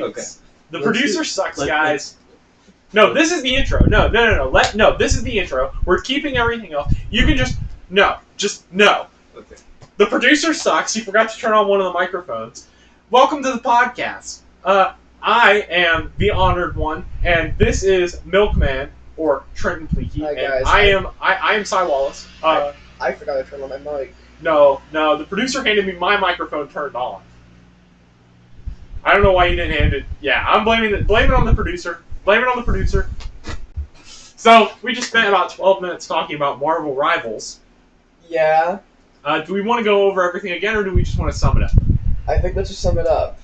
Okay. The producer sucks, guys. No, this is the intro. No. This is the intro. We're keeping everything else. You can just no. Okay. The producer sucks. You forgot to turn on one of the microphones. Welcome to the podcast. I am the honored one, and this is Milkman or Trenton Pleaky. Hi, guys. I am Cy Wallace. I forgot to turn on my mic. No. The producer handed me my microphone turned on. I don't know why you didn't hand it. Yeah, I'm blaming it on the producer. Blame it on the producer. So, we just spent about 12 minutes talking about Marvel Rivals. Yeah. Do we want to go over everything again, or do we just want to sum it up? I think let's just sum it up.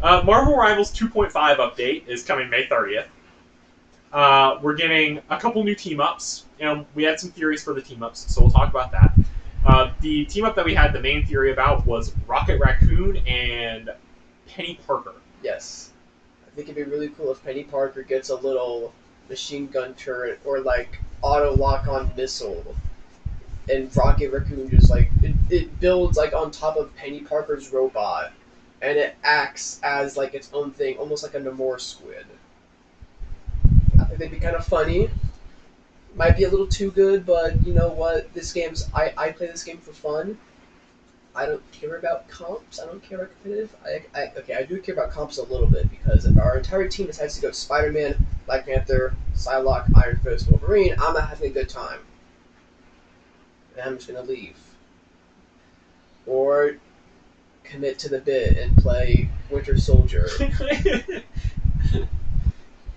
Marvel Rivals 2.5 update is coming May 30th. We're getting a couple new team-ups. We had some theories for the team-ups, so we'll talk about that. The team-up that we had the main theory about was Rocket Raccoon and Penny Parker. Yes. I think it'd be really cool if Penny Parker gets a little machine gun turret or like auto lock-on missile, and Rocket Raccoon just it builds like on top of Penny Parker's robot, and it acts as like its own thing, almost like a Namor squid. I think they'd be kind of funny. Might be a little too good, but you know what? I play this game for fun. I don't care about comps. I don't care about competitive. I do care about comps a little bit, because if our entire team decides to go Spider-Man, Black Panther, Psylocke, Iron Fist, Wolverine, I'm not having a good time. And I'm just gonna leave. Or commit to the bit and play Winter Soldier.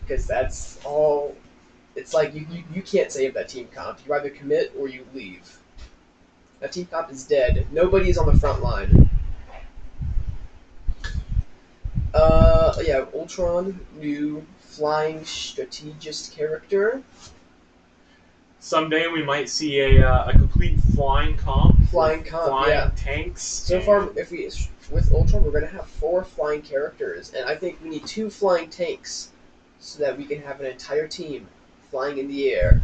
Because that's all. It's like you can't save that team comp. You either commit or you leave. That team comp is dead. Nobody is on the front line. Yeah, Ultron, new flying strategist character. Someday we might see a complete flying comp. Flying tanks. So far, with Ultron, we're gonna have 4 flying characters, and I think we need 2 flying tanks, so that we can have an entire team flying in the air.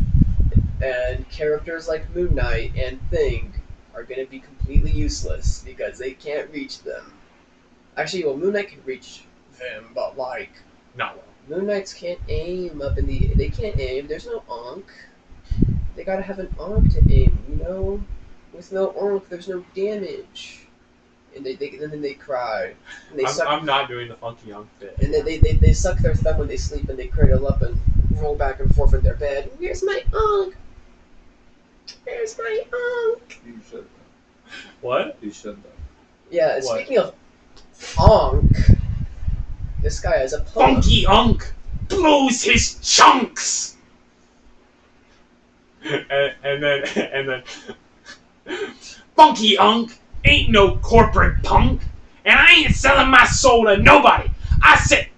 And characters like Moon Knight and Thing are going to be completely useless because they can't reach them. Actually, well, Moon Knight can reach them, but like, not well. Moon Knights can't aim up in the. They can't aim. There's no Ankh. They gotta have an Ankh to aim. You know, with no Ankh, there's no damage. And then they cry. And I'm not doing the funky young bit. And they suck their thumb when they sleep, and they cradle up and roll back and forth in their bed. Where's my Ankh? Where's my Ankh? You should. What? You should though. Yeah, What? Speaking of Ankh, this guy has a poem. Funky Ankh blows his chunks. and then Funky Ankh ain't no corporate punk, and I ain't selling my soul to nobody. I said,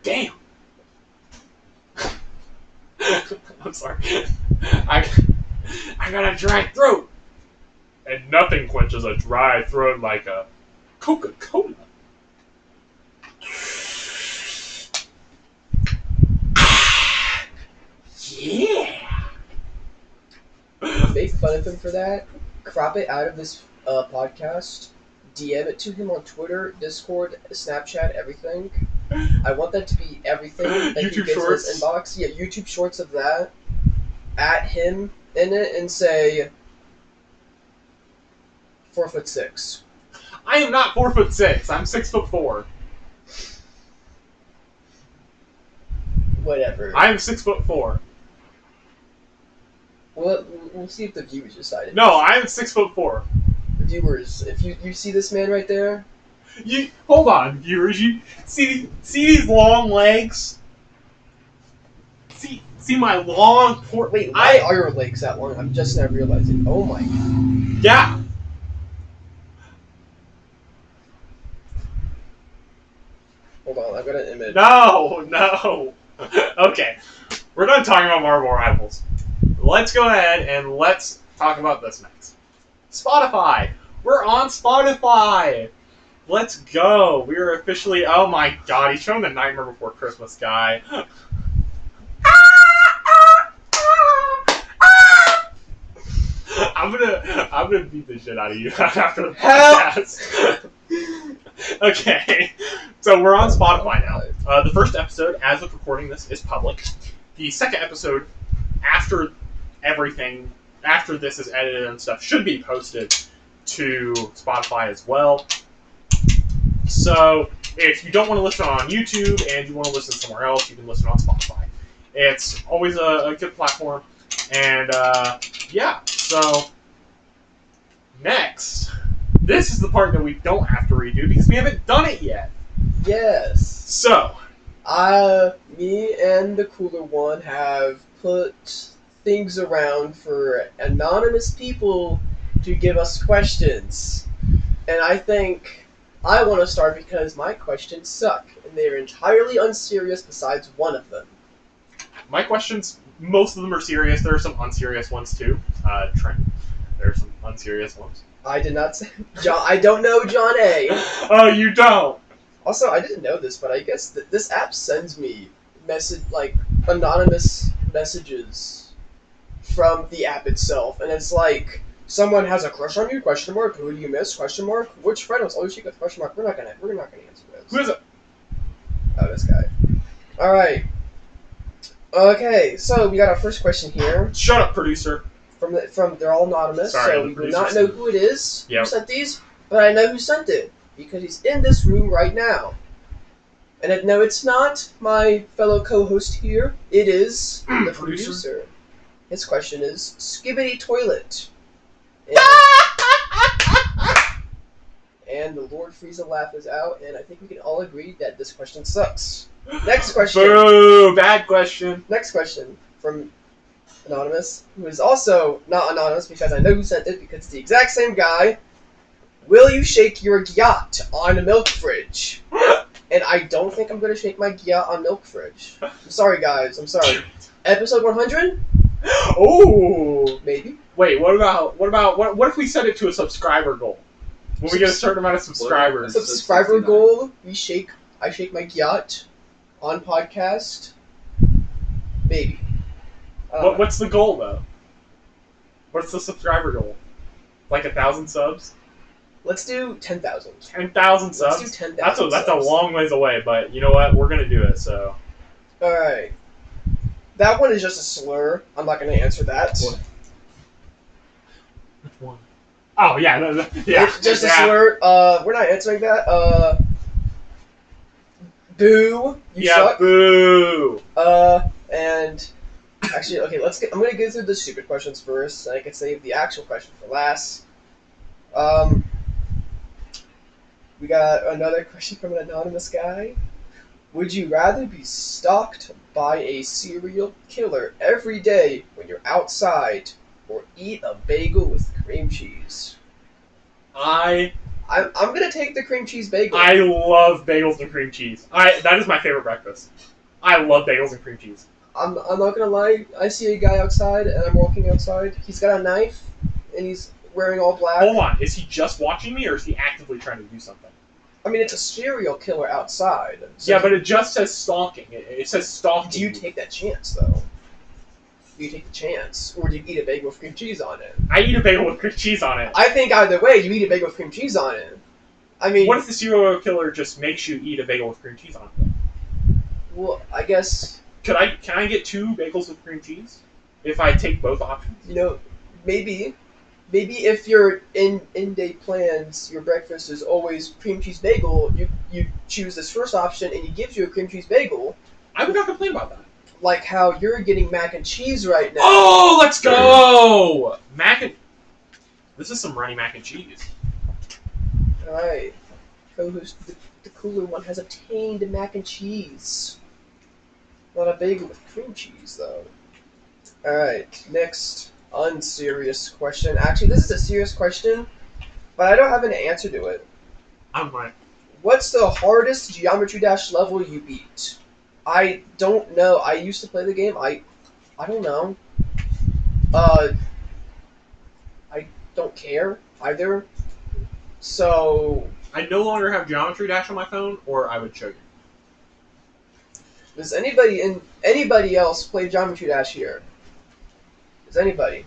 damn. I'm sorry. I got a dry throat, and nothing quenches a dry throat like a Coca-Cola. Yeah. Make fun of him for that. Crop it out of this podcast. DM it to him on Twitter, Discord, Snapchat, everything. I want that to be everything that YouTube he gets Shorts. in his inbox. Yeah, YouTube Shorts of that. At him in it and say 4'6". I am not 4'6". I'm 6'4". Whatever. I am 6'4". We'll see if the viewers decide. No, I am 6'4". The viewers, if you see this man right there. You hold on, viewers. You see these long legs? See my long port. Wait, why are your legs that long? I'm just now realizing. Oh my god. Yeah. Hold on, I've got an image. No. Okay, we're done talking about Marvel Rivals. Let's go ahead and let's talk about this next. Spotify. We're on Spotify. Let's go. We are officially. Oh my god, he's showing the Nightmare Before Christmas guy. I I'm gonna beat the shit out of you after the Help! podcast. Okay, so we're on Spotify now. The first episode, as of recording this, is public. The second episode, after everything, after this is edited and stuff, should be posted to Spotify as well. So if you don't want to listen on YouTube and you want to listen somewhere else, you can listen on Spotify. It's always a good platform. And yeah, so next, this is the part that we don't have to redo because we haven't done it yet. Yes. So, me and TheCoolerOne have put things around for anonymous people to give us questions. And I think I want to start because my questions suck, and they're entirely unserious besides one of them. my questions, most of them are serious. There are some unserious ones too. Trenton, there are some unserious ones. I did not say John. I don't know John A. Oh, you don't? Also, I didn't know this, but I guess this app sends me anonymous messages from the app itself, and it's like someone has a crush on you? Question mark. Who do you miss? Question mark. Which friend was always you got question mark? We're not gonna answer those. Who is it? Oh, this guy. All right. Okay, so we got our first question here. Shut up, producer. From they're all anonymous, Sorry, so the we do producer not know said- who it is Yep. who sent these, but I know who sent it because he's in this room right now. And no, it's not my fellow co-host here. It is the Producer? producer. His question is Skibbity Toilet. And the Lord Frieza laugh is out, and I think we can all agree that this question sucks. Next question. Boo! Bad question. Next question from Anonymous, who is also not anonymous because I know who sent it because it's the exact same guy. Will you shake your yacht on a Milk Fridge? And I don't think I'm going to shake my yacht on Milk Fridge. I'm sorry, guys. I'm sorry. Episode 100? Oh! Maybe. Wait, what if we set it to a subscriber goal? When we get a certain amount of subscribers. Subscriber goal. I shake my yacht on podcast. Maybe. What's the goal though? What's the subscriber goal? Like 1,000 subs? Let's do 10,000. 10,000 subs? Let's do 10,000 That's a subs. long ways away, but you know what? We're gonna do it. So. Alright. That one is just a slur. I'm not going to answer that. What? Which one? Oh yeah, yeah. It's just a slur. We're not answering that. Boo. You suck. Boo. And actually, okay, I'm gonna go through the stupid questions first, and I can save the actual question for last. We got another question from an anonymous guy. Would you rather be stalked by a serial killer every day when you're outside, or eat a bagel with cream cheese? I'm gonna take the cream cheese bagel. I love bagels and cream cheese. That is my favorite breakfast. I love bagels and cream cheese. I'm not gonna lie. I see a guy outside, and I'm walking outside. He's got a knife, and he's wearing all black. Hold on, is he just watching me, or is he actively trying to do something? I mean, it's a serial killer outside. So Yeah, but it just says stalking. It says stalking. do you take that chance, though? Do you take the chance, or do you eat a bagel with cream cheese on it? I eat a bagel with cream cheese on it. I think either way, you eat a bagel with cream cheese on it. I mean, What if the serial killer just makes you eat a bagel with cream cheese on it? well, I guess Can I get 2 bagels with cream cheese? If I take both options? maybe if your in-day plans, your breakfast is always cream cheese bagel, you choose this first option, and he gives you a cream cheese bagel. I would not complain about that. Like how you're getting mac and cheese right now. Oh, let's go! This is some runny mac and cheese. Alright. Co-host the cooler one has obtained mac and cheese. Not a bagel with cream cheese, though. Alright, next unserious question. Actually, this is a serious question, but I don't have an answer to it. I'm right. What's the hardest Geometry Dash level you beat? I don't know. I used to play the game. I don't know. I don't care either. So, I no longer have Geometry Dash on my phone, or I would show you. does anybody else play Geometry Dash here? Does anybody?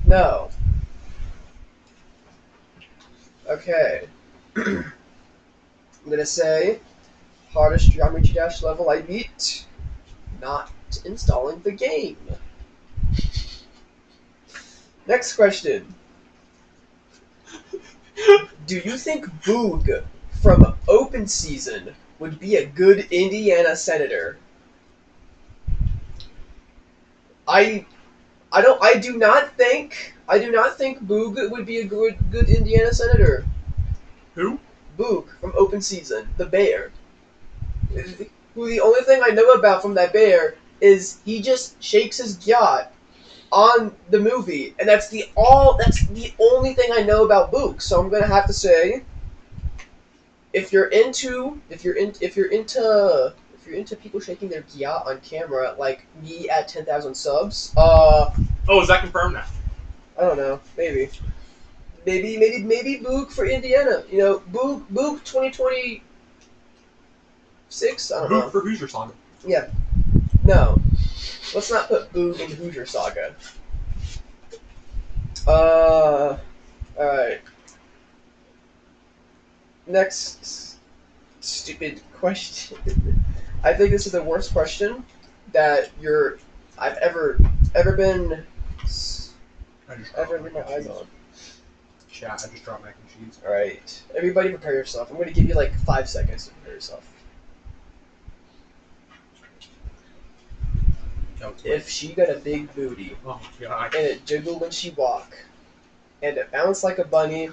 No. Okay. I'm gonna say hardest Geometry Dash level I beat. Not installing the game. Next question. Do you think Boog from Open Season would be a good Indiana senator? I do not think Boog would be a good Indiana senator. Who? Boog from Open Season, the bear. Who the only thing I know about from that bear is he just shakes his yacht on the movie, and that's the only thing I know about Boog. So I'm gonna have to say, if you're into people shaking their yacht on camera, like me at 10,000 subs, Oh, is that confirmed now? I don't know, maybe Boog for Indiana. You know, Boog 2026. I don't Who know. for Hoosier Saga? Yeah, no. Let's not put Boog in Hoosier Saga. Alright. Next stupid question. I think this is the worst question that I've ever been my eyes on. Chat, I just dropped mac and cheese. Alright. Everybody prepare yourself. I'm gonna give you like 5 seconds to prepare yourself. If she got a big booty, oh god, and it jiggled when she walk, and it bounced like a bunny,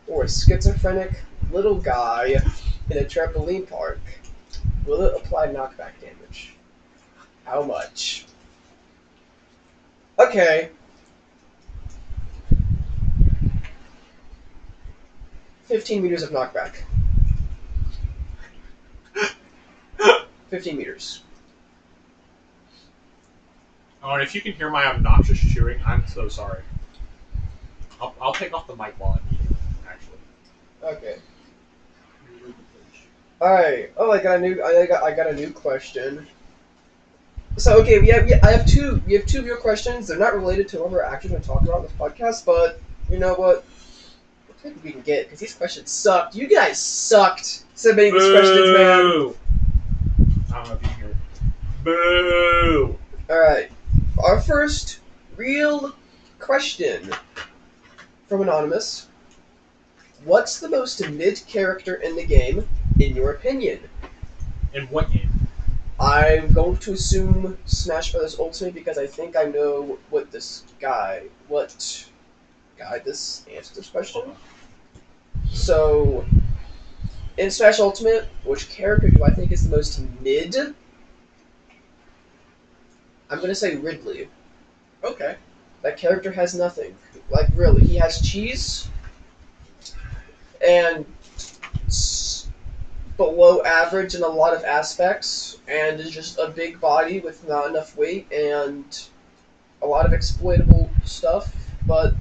or a schizophrenic little guy in a trampoline park, will it apply knockback damage? How much? Okay. 15 meters of knockback. 15 meters. Oh, and if you can hear my obnoxious chewing, I'm so sorry. I'll take off the mic while I'm eating, actually. Okay. Alright. Oh, I got a new question. So okay, we have two real questions. They're not related to what we're actually going to talk about in this podcast, but you know what? I think we can get because these questions sucked. You guys sucked submitting these questions, man. I don't know if you can hear it. Boo! Alright. Our first real question from Anonymous. What's the most mid character in the game, in your opinion? In what game? I'm going to assume Smash Bros. Ultimate because I think I know what this answers this question. So, in Smash Ultimate, which character do I think is the most mid? I'm going to say Ridley. Okay. That character has nothing. Like, really. He has cheese and below average in a lot of aspects, and is just a big body with not enough weight and a lot of exploitable stuff, but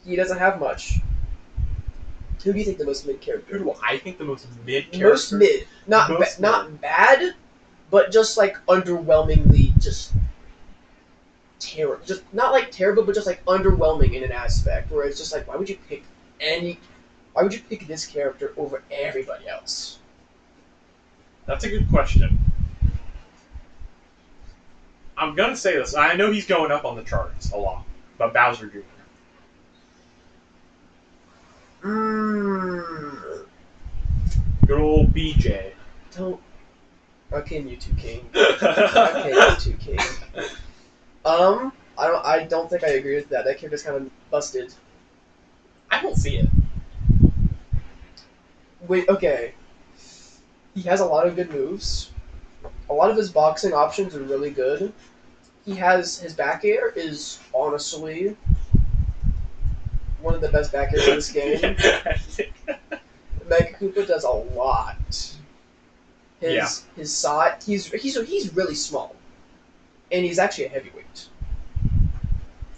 he doesn't have much. Who do you think the most mid character? Who do I think the most mid character? Most mid. Not bad, but just like underwhelmingly just terrible. Just not like terrible, but just like underwhelming in an aspect where it's just like, why would you pick this character over everybody else? That's a good question. I'm gonna say this. I know he's going up on the charts a lot, but Bowser Jr. Good old BJ. Don't. Okay, Mewtwo King. Okay, Mewtwo King. I don't think I agree with that. That character's kind of busted. I don't see it. Wait, okay. He has a lot of good moves. A lot of his boxing options are really good. His back air is honestly one of the best back airs in this game. Mega Koopa does a lot. His side, he's really small, and he's actually a heavyweight.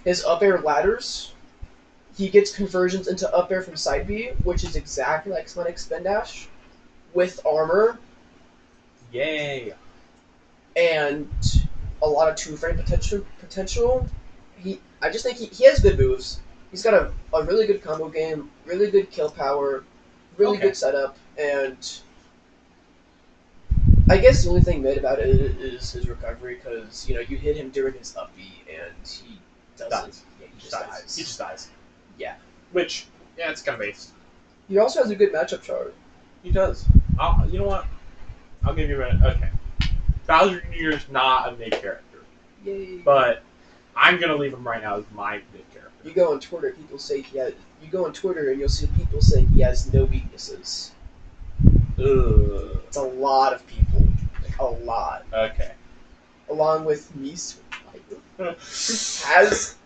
His up air ladders, he gets conversions into up air from side B, which is exactly like Sonic Spin Dash, with armor. Yay! And a lot of two-frame potential. I just think he has good moves. He's got a really good combo game, really good kill power, really Okay. good setup, and I guess the only thing mid about it is his recovery, because you hit him during his up B and he doesn't. Dies. Yeah, he just dies. He just dies. Yeah. Which, yeah, it's kind of based. He also has a good matchup chart. He does. You know what? I'll give you a minute. Okay. Bowser Jr. is not a mid character, Yay! but I'm gonna leave him right now as my mid character. You go on Twitter, people say he has. You go on Twitter and you'll see people say he has no weaknesses. Ugh. It's a lot of people, like a lot. Okay. Along with me, has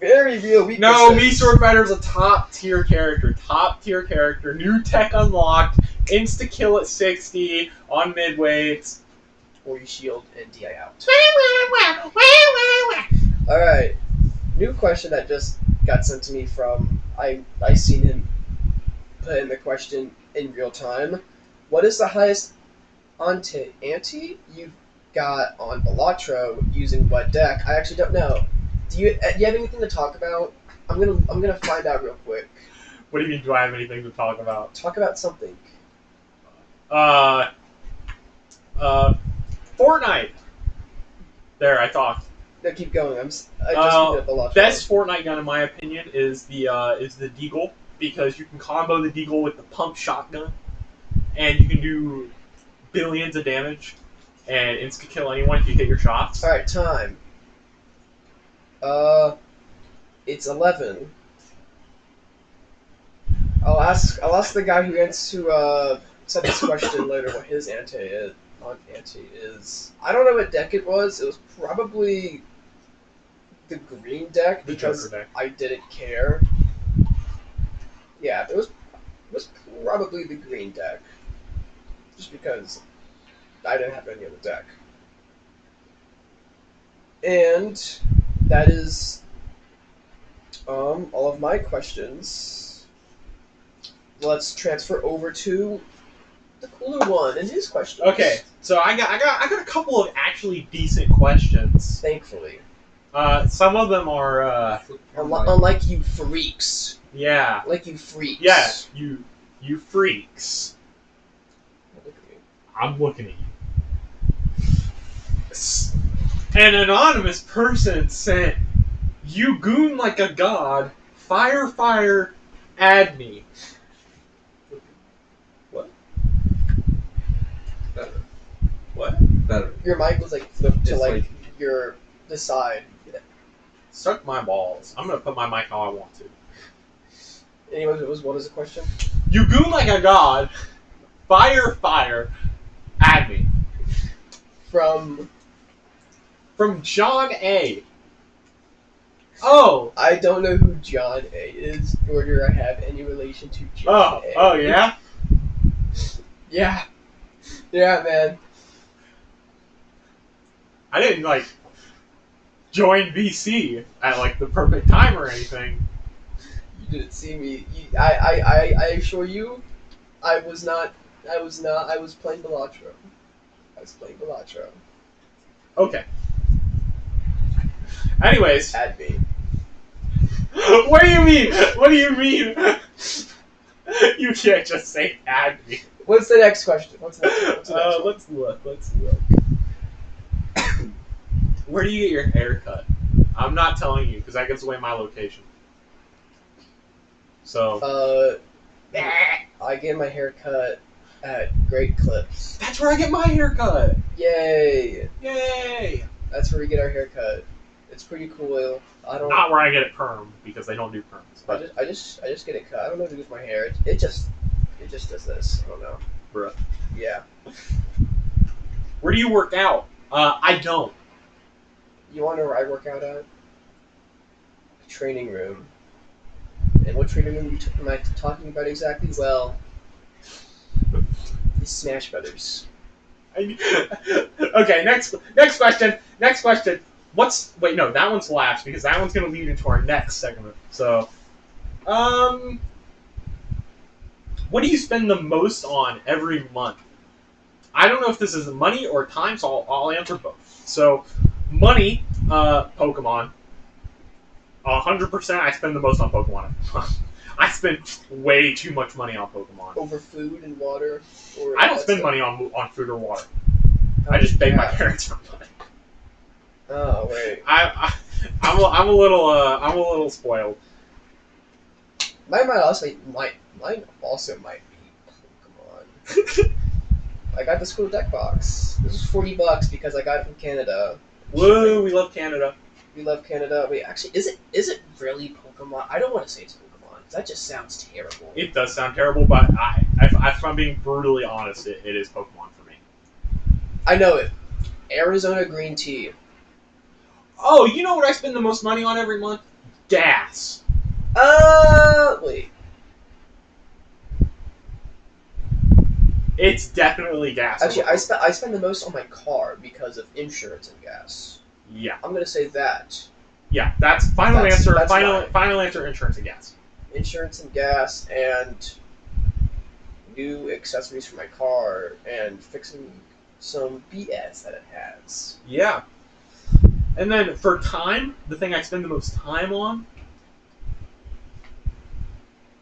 very real weaknesses. No, me Sword Fighter is a top tier character. Top tier character. New tech unlocked. Insta kill at 60 on midweights. Or you shield and DI out. Alright. New question that just got sent to me from I seen him put in the question in real time. What is the highest ante you've got on Balatro using what deck? I actually don't know. Do you have anything to talk about? I'm gonna find out real quick. What do you mean? Do I have anything to talk about? Talk about something. Fortnite. There, I talked. No, keep going. I just looked at Balatro. Best Fortnite gun in my opinion is the Deagle, because you can combo the Deagle with the pump shotgun, and you can do billions of damage and insta kill anyone if you hit your shots. All right, time. It's 11. I'll ask the guy who said this question later what his ante is. I don't know what deck it was. It was probably the green deck, The because Joker deck. I didn't care. Yeah, it was probably the green deck, just because I didn't have any other deck. And that is all of my questions. Let's transfer over to the cooler one and his questions. Okay, so I got a couple of actually decent questions. Thankfully. Some of them are Unlike you freaks. yeah. Like you freaks. Yeah, you freaks. Look at me. I'm looking at you. An anonymous person sent, "You goon like a god. Fire, add me." What? Better. What? Better. Your mic was like flipped to It's like like- the side. Suck my balls. I'm gonna put my mic how I want to. Anyways, what is the question? You goon like a god. Fire, add me. From John A. Oh. I don't know who John A is, nor do I have any relation to John A. Oh yeah? Yeah. Yeah, man. I didn't join VC at the perfect time or anything. You didn't see me. I assure you, I was not. I was playing Balatro. Okay. Anyways. Add me. What do you mean? What do you mean? You can't just say add me. What's the next question? What's the next one? Let's look. Where do you get your hair cut? I'm not telling you because that gives away my location. So. I get my hair cut at Great Clips. That's where I get my hair cut. Yay! Yay! That's where we get our hair cut. It's pretty cool. I don't. Not where I get it perm because they don't do perms. But I just get it cut. I don't know what to do with my hair. It just does this. I don't know. bruh. Yeah. Where do you work out? I don't. You want to know where I work out at? A training room. And what training room am I talking about exactly? Well, the Smash Brothers. Okay, next question. Wait, no, that one's last because that one's going to lead into our next segment. So, what do you spend the most on every month? I don't know if this is money or time, so I'll answer both. So, money, Pokemon. 100%, I spend the most on Pokemon. I spend way too much money on Pokemon. Over food and water? Or I don't spend money on food or water. How I just much beg my gas? parents for money. Oh, wait. I'm a little spoiled. Mine also might be Pokemon. I got this cool deck box. This is $40 because I got it from Canada. Woo, we love Canada. We love Canada. Wait, actually, is it really Pokemon? I don't want to say it's Pokemon. That just sounds terrible. It does sound terrible, but if I'm being brutally honest, it is Pokemon for me. I know it. Arizona green tea. Oh, you know what I spend the most money on every month? Gas. Wait. It's definitely gas. Actually, I spend the most on my car because of insurance and gas. Yeah. I'm gonna say that. Yeah, that's final answer. That's Final answer, insurance and gas. Insurance and gas and new accessories for my car and fixing some BS that it has. Yeah. And then for time, the thing I spend the most time on,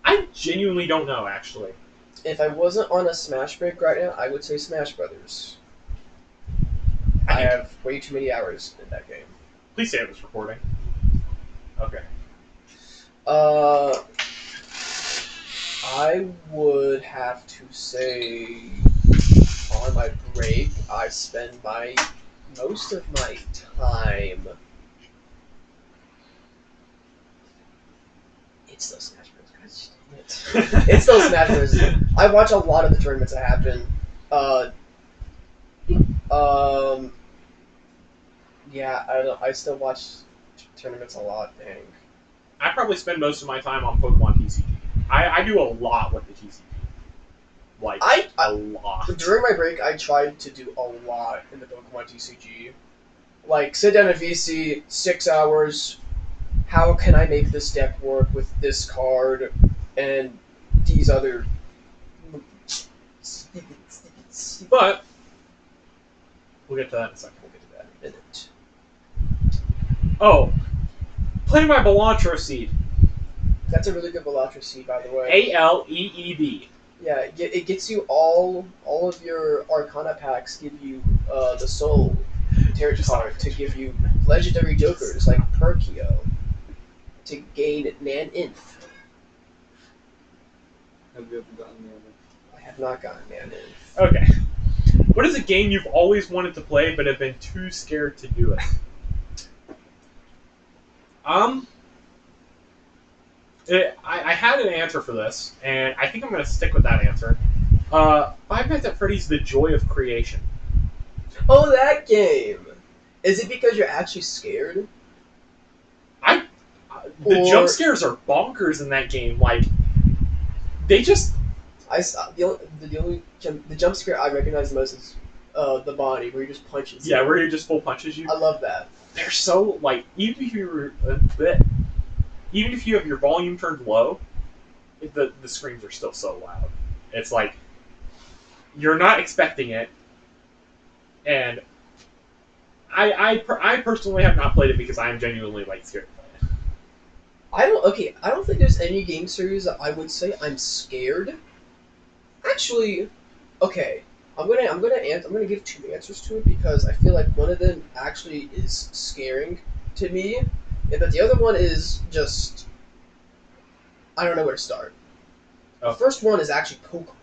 I genuinely don't know, actually. If I wasn't on a Smash break right now, I would say Smash Brothers. I have way too many hours in that game. Please say it was recording. Okay. I would have to say on my break, I spend most of my time. It's still Smash Bros. Gosh dang it. It's still Smash Bros. I watch a lot of the tournaments that happen. Yeah, I still watch tournaments a lot. Dang. I probably spend most of my time on Pokemon TCG. I do a lot with the TCG. Like, a lot. During my break, I tried to do a lot in the Pokemon TCG. Like, sit down at VC, 6 hours. How can I make this deck work with this card and these other... But, we'll get to that in a second. We'll get to that in a minute. Oh, play my Belantro Seed. That's a really good Belantro seed, by the way. ALEED. Yeah, it gets you all of your Arcana packs give you the Soul Tarot card to give you legendary jokers like Perkio to gain Man-Inf. Have you ever gotten the I have not gotten Man-Inf. Okay. What is a game you've always wanted to play but have been too scared to do it? I had an answer for this, and I think I'm going to stick with that answer. Five Nights at Freddy's: The Joy of Creation. Oh, that game! Is it because you're actually scared? The jump scares are bonkers in that game. Like, they just... The jump scare I recognize the most is the body, where he just punches you. Yeah, where he just full punches you. I love that. They're so, like, even if you have your volume turned low, the screams are still so loud. It's like, you're not expecting it, and I personally have not played it because I am genuinely, like, scared to play it. I don't think there's any game series that I would say I'm scared. Actually, okay, I'm gonna give two answers to it because I feel like one of them actually is scaring to me, but the other one is just I don't know where to start. Oh. The first one is actually Pokemon.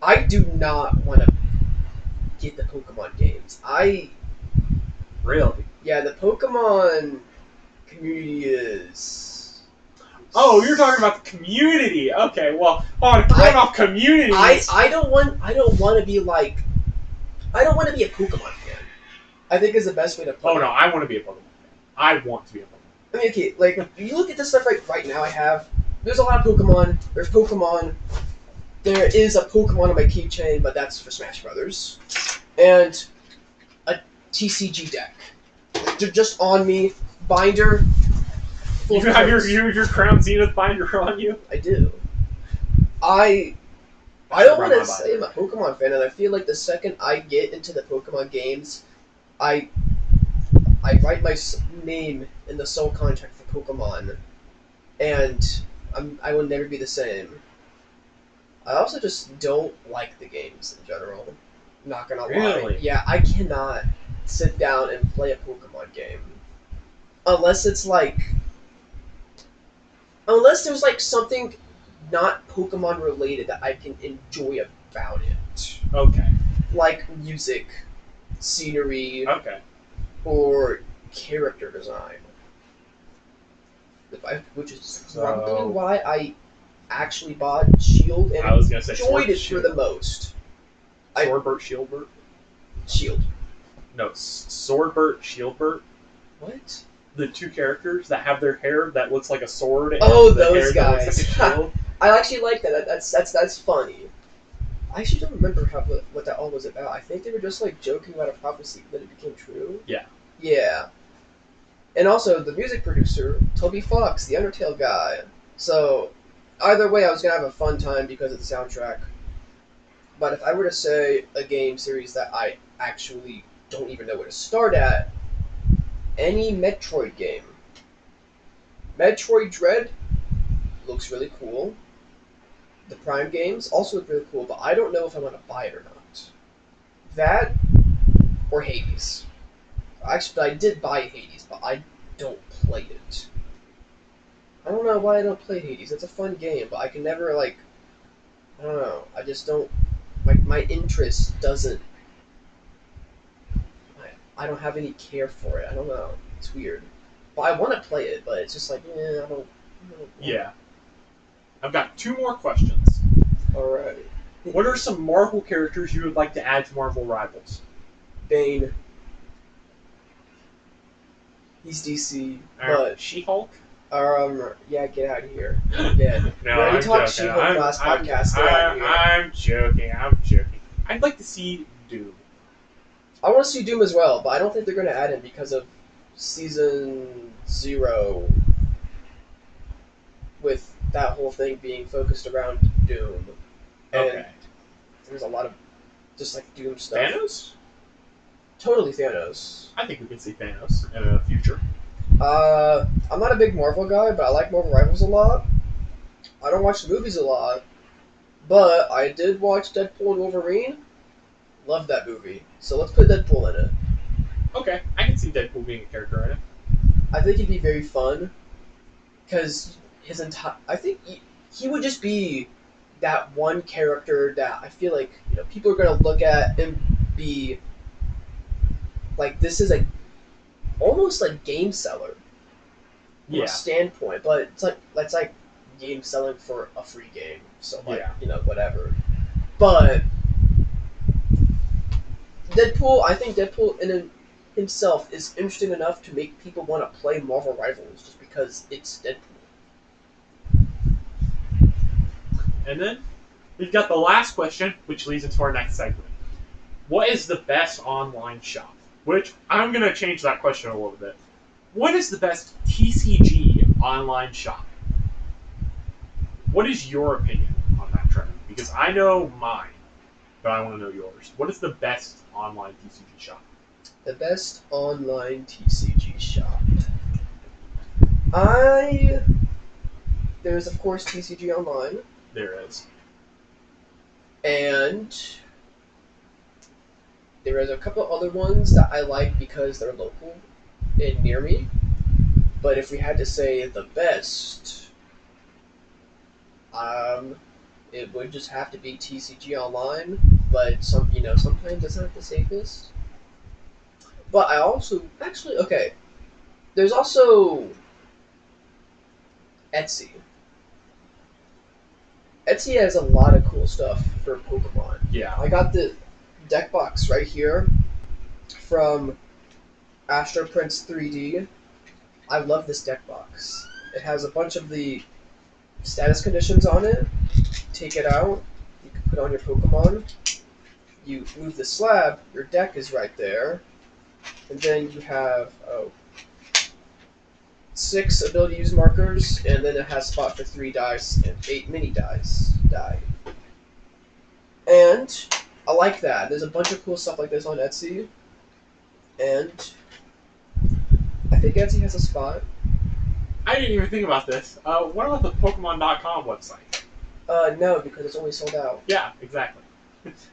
I do not want to get the Pokemon games. Really? Yeah, the Pokemon community is. Oh, you're talking about the community. Okay, well, going off community. I don't want to be like. I don't want to be a Pokemon fan. I think is the best way to put it. Oh no, I want to be a Pokemon fan. I want to be a Pokemon fan. I mean, okay, like you look at this stuff right now. There's a lot of Pokemon. There's Pokemon. There is a Pokemon on my keychain, but that's for Smash Brothers, and a TCG deck. They're just on me. Binder. You have your Crown Zenith binder on you? I do. I don't want to say I'm a Pokemon fan, and I feel like the second I get into the Pokemon games, I write name in the sole contract for Pokemon, and I will never be the same. I also just don't like the games in general. Not gonna lie. Really? Yeah, I cannot sit down and play a Pokemon game unless it's like, unless there's like something not Pokemon related that I can enjoy about it, Okay. like music, scenery, Okay. or character design. Which is probably why I actually bought Shield and I was gonna say enjoyed it Shield. for the most. Swordsbert, Shieldbert? Shield. No, Swordbert, Shieldbert. What? The two characters that have their hair that looks like a sword. And Oh, the those hair that looks guys. like a shield. I actually like that. That's funny. I actually don't remember what that all was about. I think they were just like joking about a prophecy that it became true. Yeah. Yeah. And also the music producer, Toby Fox, the Undertale guy. So either way, I was gonna have a fun time because of the soundtrack. But if I were to say a game series that I actually don't even know where to start at, any Metroid game. Metroid Dread looks really cool. The Prime games also look really cool, but I don't know if I'm going to buy it or not. That or Hades. Actually, I did buy Hades, but I don't play it. I don't know why I don't play Hades. It's a fun game, but I can never, like, I don't know. I just don't, my interest doesn't, I don't have any care for it. I don't know. It's weird. But I want to play it, but it's just like, I don't. Yeah. I've got two more questions. Alright. What are some Marvel characters you would like to add to Marvel Rivals? Bane. He's DC, but She-Hulk? yeah, get out of here. Yeah. No, We already I'm talked joking. She-Hulk last podcast. Get out of here. I'm joking. I'd like to see Doom. I want to see Doom as well, but I don't think they're going to add him because of Season 0 with that whole thing being focused around Doom. And Okay. there's a lot of just like Doom stuff. Thanos? Totally Thanos. I think we can see Thanos in the future. I'm not a big Marvel guy, but I like Marvel Rivals a lot. I don't watch the movies a lot, but I did watch Deadpool and Wolverine. Loved that movie. So let's put Deadpool in it. Okay, I can see Deadpool being a character in it. I think it'd be very fun, because I think he would just be that one character that I feel like people are gonna look at and be like, this is almost like game seller from a standpoint, but it's like game selling for a free game. So whatever. But Deadpool, I think Deadpool in himself is interesting enough to make people want to play Marvel Rivals just because it's Deadpool. And then we've got the last question, which leads into our next segment. What is the best online shop? Which I'm going to change that question a little bit. What is the best TCG online shop? What is your opinion on that, Trevor? Because I know mine, but I want to know yours. What is the best online TCG shop? The best online TCG shop. There's of course TCG Online. There is. And there is a couple other ones that I like because they're local and near me. But if we had to say the best, it would just have to be TCG Online. But sometimes it's not the safest. But I also there's also Etsy. Etsy has a lot of cool stuff for Pokemon. Yeah. I got the deck box right here from Astro Prince 3D. I love this deck box. It has a bunch of the status conditions on it. Take it out. You can put on your Pokemon. You move the slab. Your deck is right there. And then you have 6 ability use markers, and then it has spot for 3 dice and 8 mini dice. And I like that. There's a bunch of cool stuff like this on Etsy. And I think Etsy has a spot. I didn't even think about this. What about the Pokemon.com website? No, because it's only sold out. Yeah, exactly.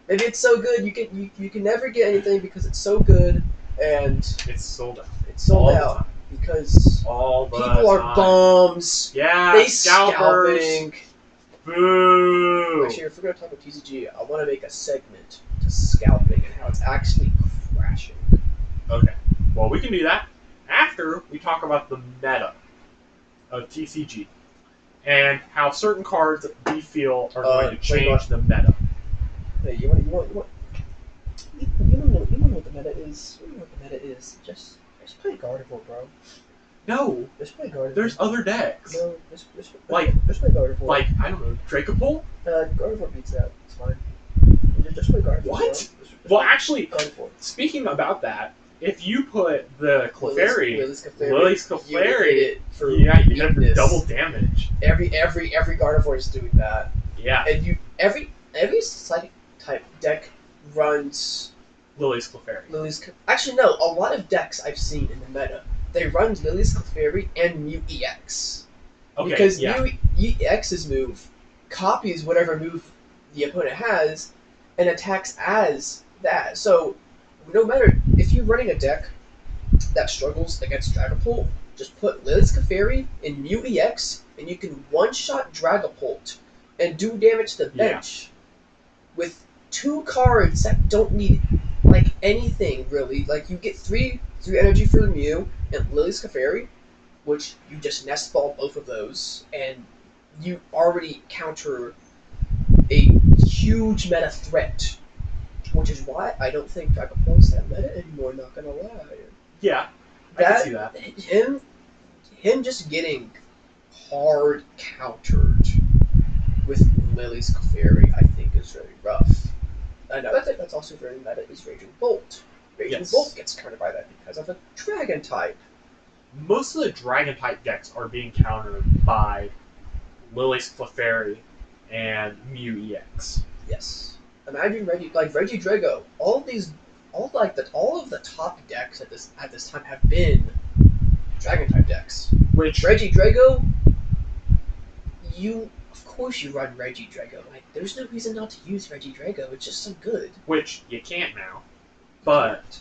Maybe it's so good you can never get anything because it's so good and It's sold out. it's sold All the out time. because All the people are time. bums. Yeah, They scalpers. scalping. Boo. Actually, if we're gonna talk about TCG, I want to make a segment to scalping and how it's actually crashing. Okay. Well, we can do that after we talk about the meta of TCG and how certain cards we feel are going to change the meta. Hey, you want you want to know what the meta is? You know what the meta is? Just play Gardevoir, bro. No, Just play Gardevoir. there's other decks. No, just Like- play Gardevoir. Like, I don't know, Dracopult? Gardevoir beats that. It's fine. Just play Gardevoir. What? Bro. Just Well, play actually, Gardevoir. speaking about that, if you put the Clefairy, Lily's Lily's you hit Clefairy, it for yeah, you get it for weakness. double damage. Every Gardevoir is doing that, Yeah, and every psychic type deck runs Lily's Clefairy. Lily's. Actually, no. A lot of decks I've seen in the meta, they run Lily's Clefairy and Mew EX. Okay, Because yeah. Mew EX's move copies whatever move the opponent has and attacks as that. So, no matter if you're running a deck that struggles against Dragapult, just put Lily's Clefairy in Mew EX and you can one-shot Dragapult and do damage to the bench with 2 cards that don't need like anything really. Like you get 3 energy for the Mew and Lily's Clefairy, which you just nest ball both of those, and you already counter a huge meta threat. Which is why I don't think Dragapult's that meta anymore. Not gonna lie. Yeah, I can see that. Him just getting hard countered with Lily's Clefairy, I think, is very rough. Another thing that's also very meta is Raging Bolt. Raging Yes. Bolt gets countered by that because of a Dragon type. Most of the Dragon type decks are being countered by Lily's Clefairy and Mew EX. Yes. Imagine Regidrago. All of the top decks at this time have been Dragon type decks. Which Regidrago, of course you run Regidrago. Like, there's no reason not to use Regidrago. It's just so good. which you can't now, but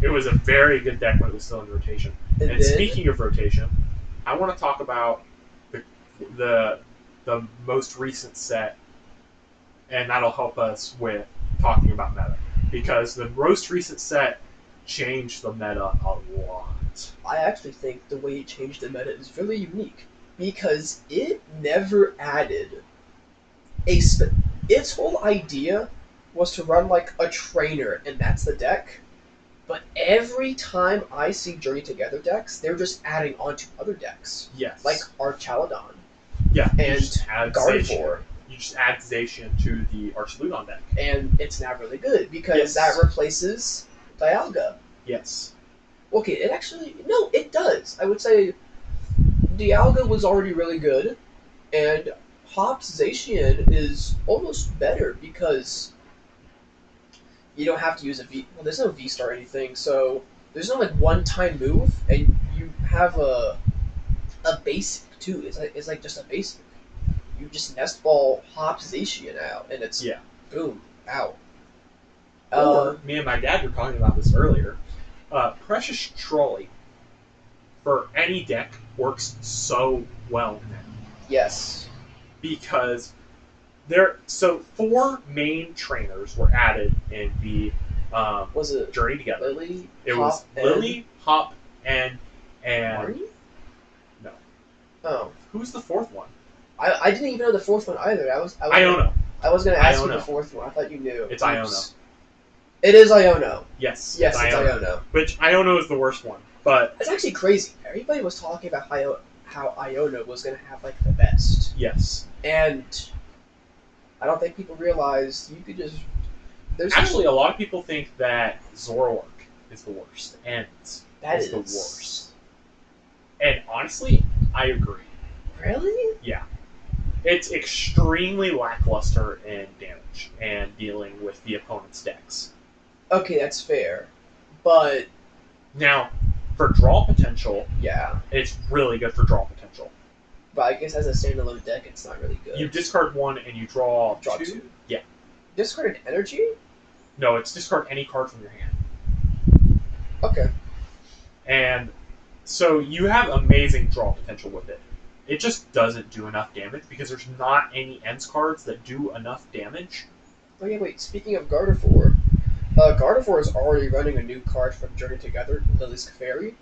it was a very good deck when it was still in rotation. And then, speaking of rotation, I want to talk about the most recent set, and that'll help us with talking about meta, because the most recent set changed the meta a lot. I actually think the way it changed the meta is really unique because it never added its whole idea was to run like a trainer, and that's the deck. But every time I see Journey Together decks, they're just adding on to other decks. Yes. Like Archaladon. Yeah. And you just add Gardevoir. Zacian. You just add Zacian to the Archaladon deck. And it's not really good because Yes. that replaces Dialga. Yes. Okay, it does. I would say Dialga was already really good, and Hop's Zacian is almost better because you don't have to use a V. Well, there's no V star or anything, so there's no like one-time move, and you have a basic too. It's like just a basic. You just nest ball Hop's Zacian out, and it's boom out. Or, me and my dad were talking about this earlier, Precious Trolley for any deck works so well now. Yes. Because 4 main trainers were added in the Was it Journey Together. Lily? It Hop, was Lily, Hop, and Marnie? No. Oh. Who's the 4th one? I didn't even know the 4th one either. I was Iono. I was gonna ask you Iono. the 4th one. I thought you knew. It's Oops. Iono. It is Iono. Yes. Yes, it's Iono. Which Iono is the worst one, but It's actually crazy. Everybody was talking about how Iono was gonna have like the best, yes. and I don't think people realized you could just. There's Actually, a lot of people think that Zoroark is the worst, and that is the worst. And honestly, I agree. Really? Yeah. It's extremely lackluster in damage and dealing with the opponent's decks. Okay, that's fair, but Now, For draw potential, Yeah, it's really good for draw potential. but I guess as a standalone deck, it's not really good. You discard one and you draw two. Yeah. Discard an energy? No, it's discard any card from your hand. Okay. And so you have amazing draw potential with it. It just doesn't do enough damage because there's not any ends cards that do enough damage. Oh yeah, wait. Speaking of Gardevoir, Gardevoir is already running a new card from Journey Together, Lily's Clefairy.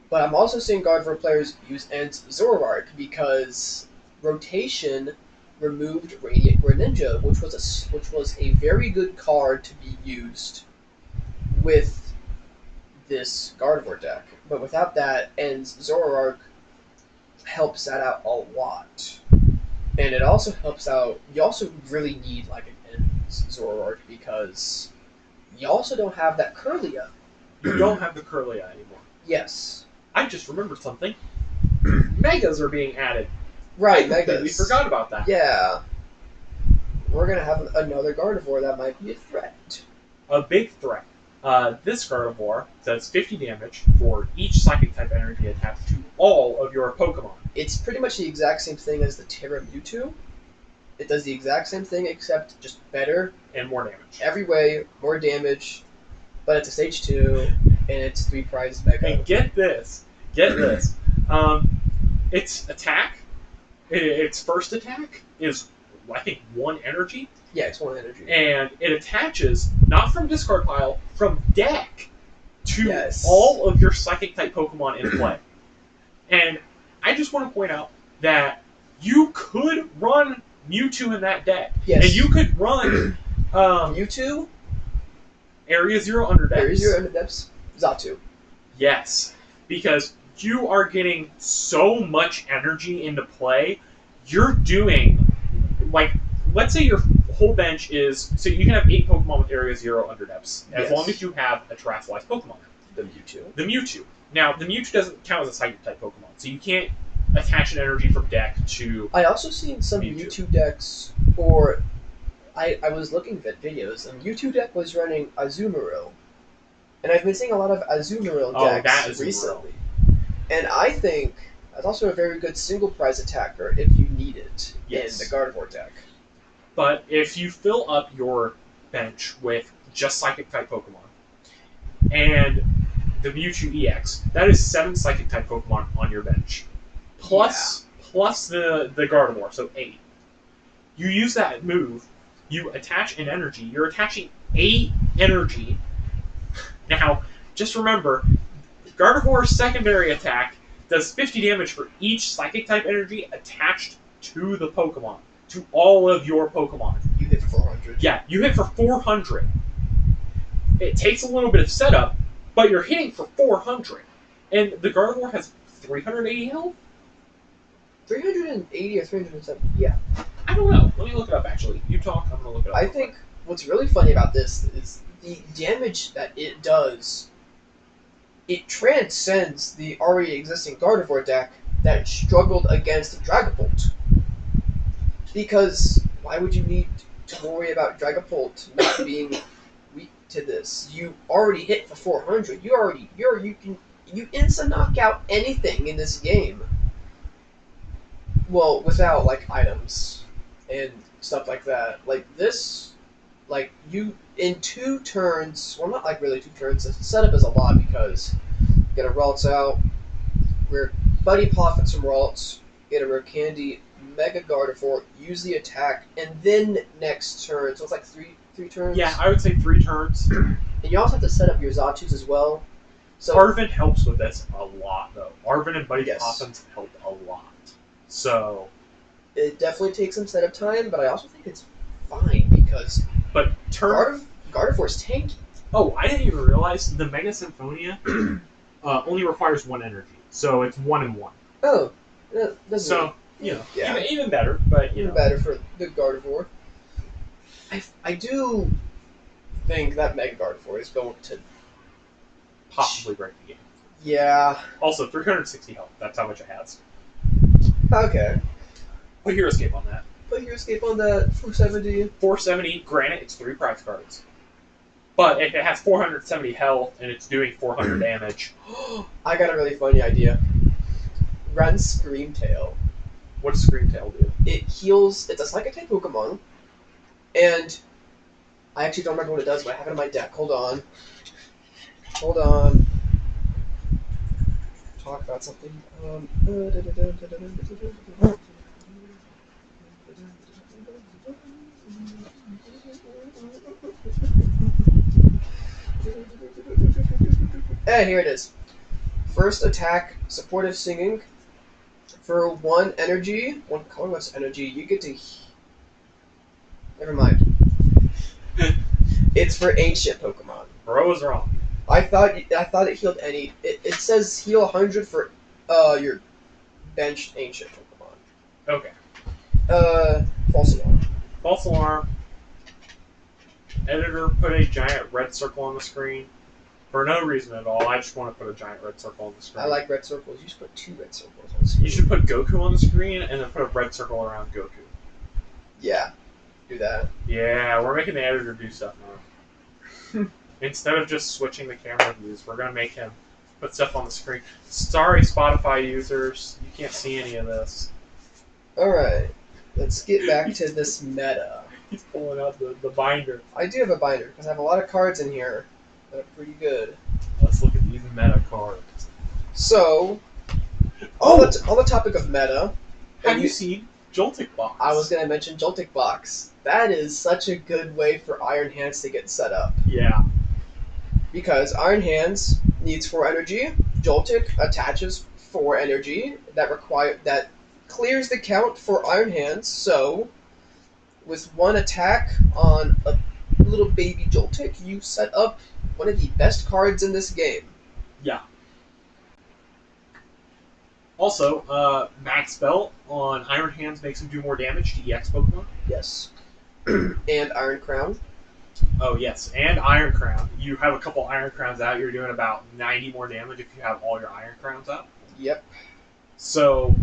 But I'm also seeing Gardevoir players use Ents Zoroark because rotation removed Radiant Greninja, which was a very good card to be used with this Gardevoir deck. But without that, Ents Zoroark helps that out a lot. And it also helps out. You also really need like an Ents Zoroark because you also don't have that Curlia. You don't have the Curlia anymore. Yes. I just remembered something. Megas are being added. Right, I completely Megas. forgot about that. Yeah. We're gonna have another Gardevoir that might be a threat. A big threat. This Gardevoir does 50 damage for each Psychic type energy attached to all of your Pokemon. It's pretty much the exact same thing as the Terra Mewtwo. It does the exact same thing except just better. And more damage. Every way, more damage, but it's a stage 2, and it's 3 prizes Mega. And get this. Its attack, its first attack is, I think, 1 energy. Yeah, it's 1 energy. And it attaches, not from discard pile, from deck to Yes. all of your Psychic type Pokemon in play. And I just want to point out that you could run Mewtwo in that deck. Yes. And you could run Mewtwo, Area 0 Underdepths. Area 0 Underdepths, Xatu. Yes. Because you are getting so much energy into play. You're doing, like, let's say your whole bench is, so you can have 8 Pokemon with Area 0 Underdepths, as Yes. long as you have a Terrestrialized Pokemon. The Mewtwo. The Mewtwo. Now, the Mewtwo doesn't count as a Psychic type Pokemon, so you can't attach an energy from deck to... I also seen some Mewtwo. Mewtwo decks, or I was looking at videos, and Mewtwo deck was running Azumarill. And I've been seeing a lot of Azumarill Oh, that decks Azumarill. recently. And I think that's also a very good single prize attacker if you need it Yes. in the Gardevoir deck. But if you fill up your bench with just Psychic type Pokemon, and the Mewtwo EX, that is 7 Psychic type Pokemon on your bench. Plus the Gardevoir, so 8. You use that move, you attach an energy, you're attaching 8 energy. Now, just remember, Gardevoir's secondary attack does 50 damage for each Psychic type energy attached to the Pokemon. To all of your Pokemon. You hit for 400. Yeah, you hit for 400. It takes a little bit of setup, but you're hitting for 400. And the Gardevoir has 380 health? 380 or 370. Yeah. I don't know. Let me look it up, actually. You talk, I'm going to look it up. I think what's really funny about this is the damage that it does. It transcends the already existing Gardevoir deck that struggled against Dragapult. Because why would you need to worry about Dragapult not being weak to this? You already hit for 400. You instant knock out anything in this game. Well, without like items and stuff like that. Like this, like you in 2 turns. Well, not like really 2 turns. The setup is a lot because you get a Ralts out, where Buddy Pop and some Ralts, get a Rare Candy, Mega Gardevoir, use the attack, and then next turn. So it's like three turns. Yeah, I would say 3 turns. And you also have to set up your Zatus as well. So Arvin helps with this a lot, though. Arvin and Buddy Yes. Possums help a lot. So, it definitely takes some setup time, but I also think it's fine because but Gardevoir's tanky. Oh, I didn't even realize the Mega Symphonia only requires 1 energy. So it's 1 and 1. Oh, that's So, you know, Yeah. even better, but, you even know. better for the Gardevoir. I do think that Mega Gardevoir is going to. Possibly break the game. Yeah. Also, 360 health. That's how much it has. Okay. Put Hero Escape on that. Put your escape on that 470. 470, granted, it's 3 prize cards. But if it has 470 health and it's doing 400 damage, I got a really funny idea. Run Screamtail. what does Screamtail do? It heals. It's a Psychic type Pokemon, and I actually don't remember what it does, but I have it in my deck. Hold on. Talk about something. Here it is. First attack, supportive singing. For 1 energy, 1 colorless energy, you get to. Never mind. It's for ancient Pokemon. Bro is wrong. I thought it healed any. It says heal 100 for your benched ancient Pokemon. Okay. False alarm. False alarm. Editor put a giant red circle on the screen. For no reason at all. I just want to put a giant red circle on the screen. I like red circles. You should put 2 red circles on the screen. You should put Goku on the screen and then put a red circle around Goku. Yeah. Do that. Yeah, we're making the editor do stuff now. Instead of just switching the camera views, we're going to make him put stuff on the screen. Sorry, Spotify users. You can't see any of this. Alright. Let's get back to this meta. He's pulling out the binder. I do have a binder, because I have a lot of cards in here that are pretty good. Let's look at these meta cards. So, on the topic of meta... Have you seen Joltik Box? I was going to mention Joltik Box. That is such a good way for Iron Hands to get set up. Yeah. Because Iron Hands needs 4 energy, Joltik attaches 4 energy, that clears the count for Iron Hands, so with 1 attack on a little baby Joltik, you set up one of the best cards in this game. Yeah. Also, Max Belt on Iron Hands makes him do more damage to EX Pokemon. Yes. And Iron Crown. Oh, yes. And Iron Crown. You have a couple Iron Crowns out, you're doing about 90 more damage if you have all your Iron Crowns out. Yep. So,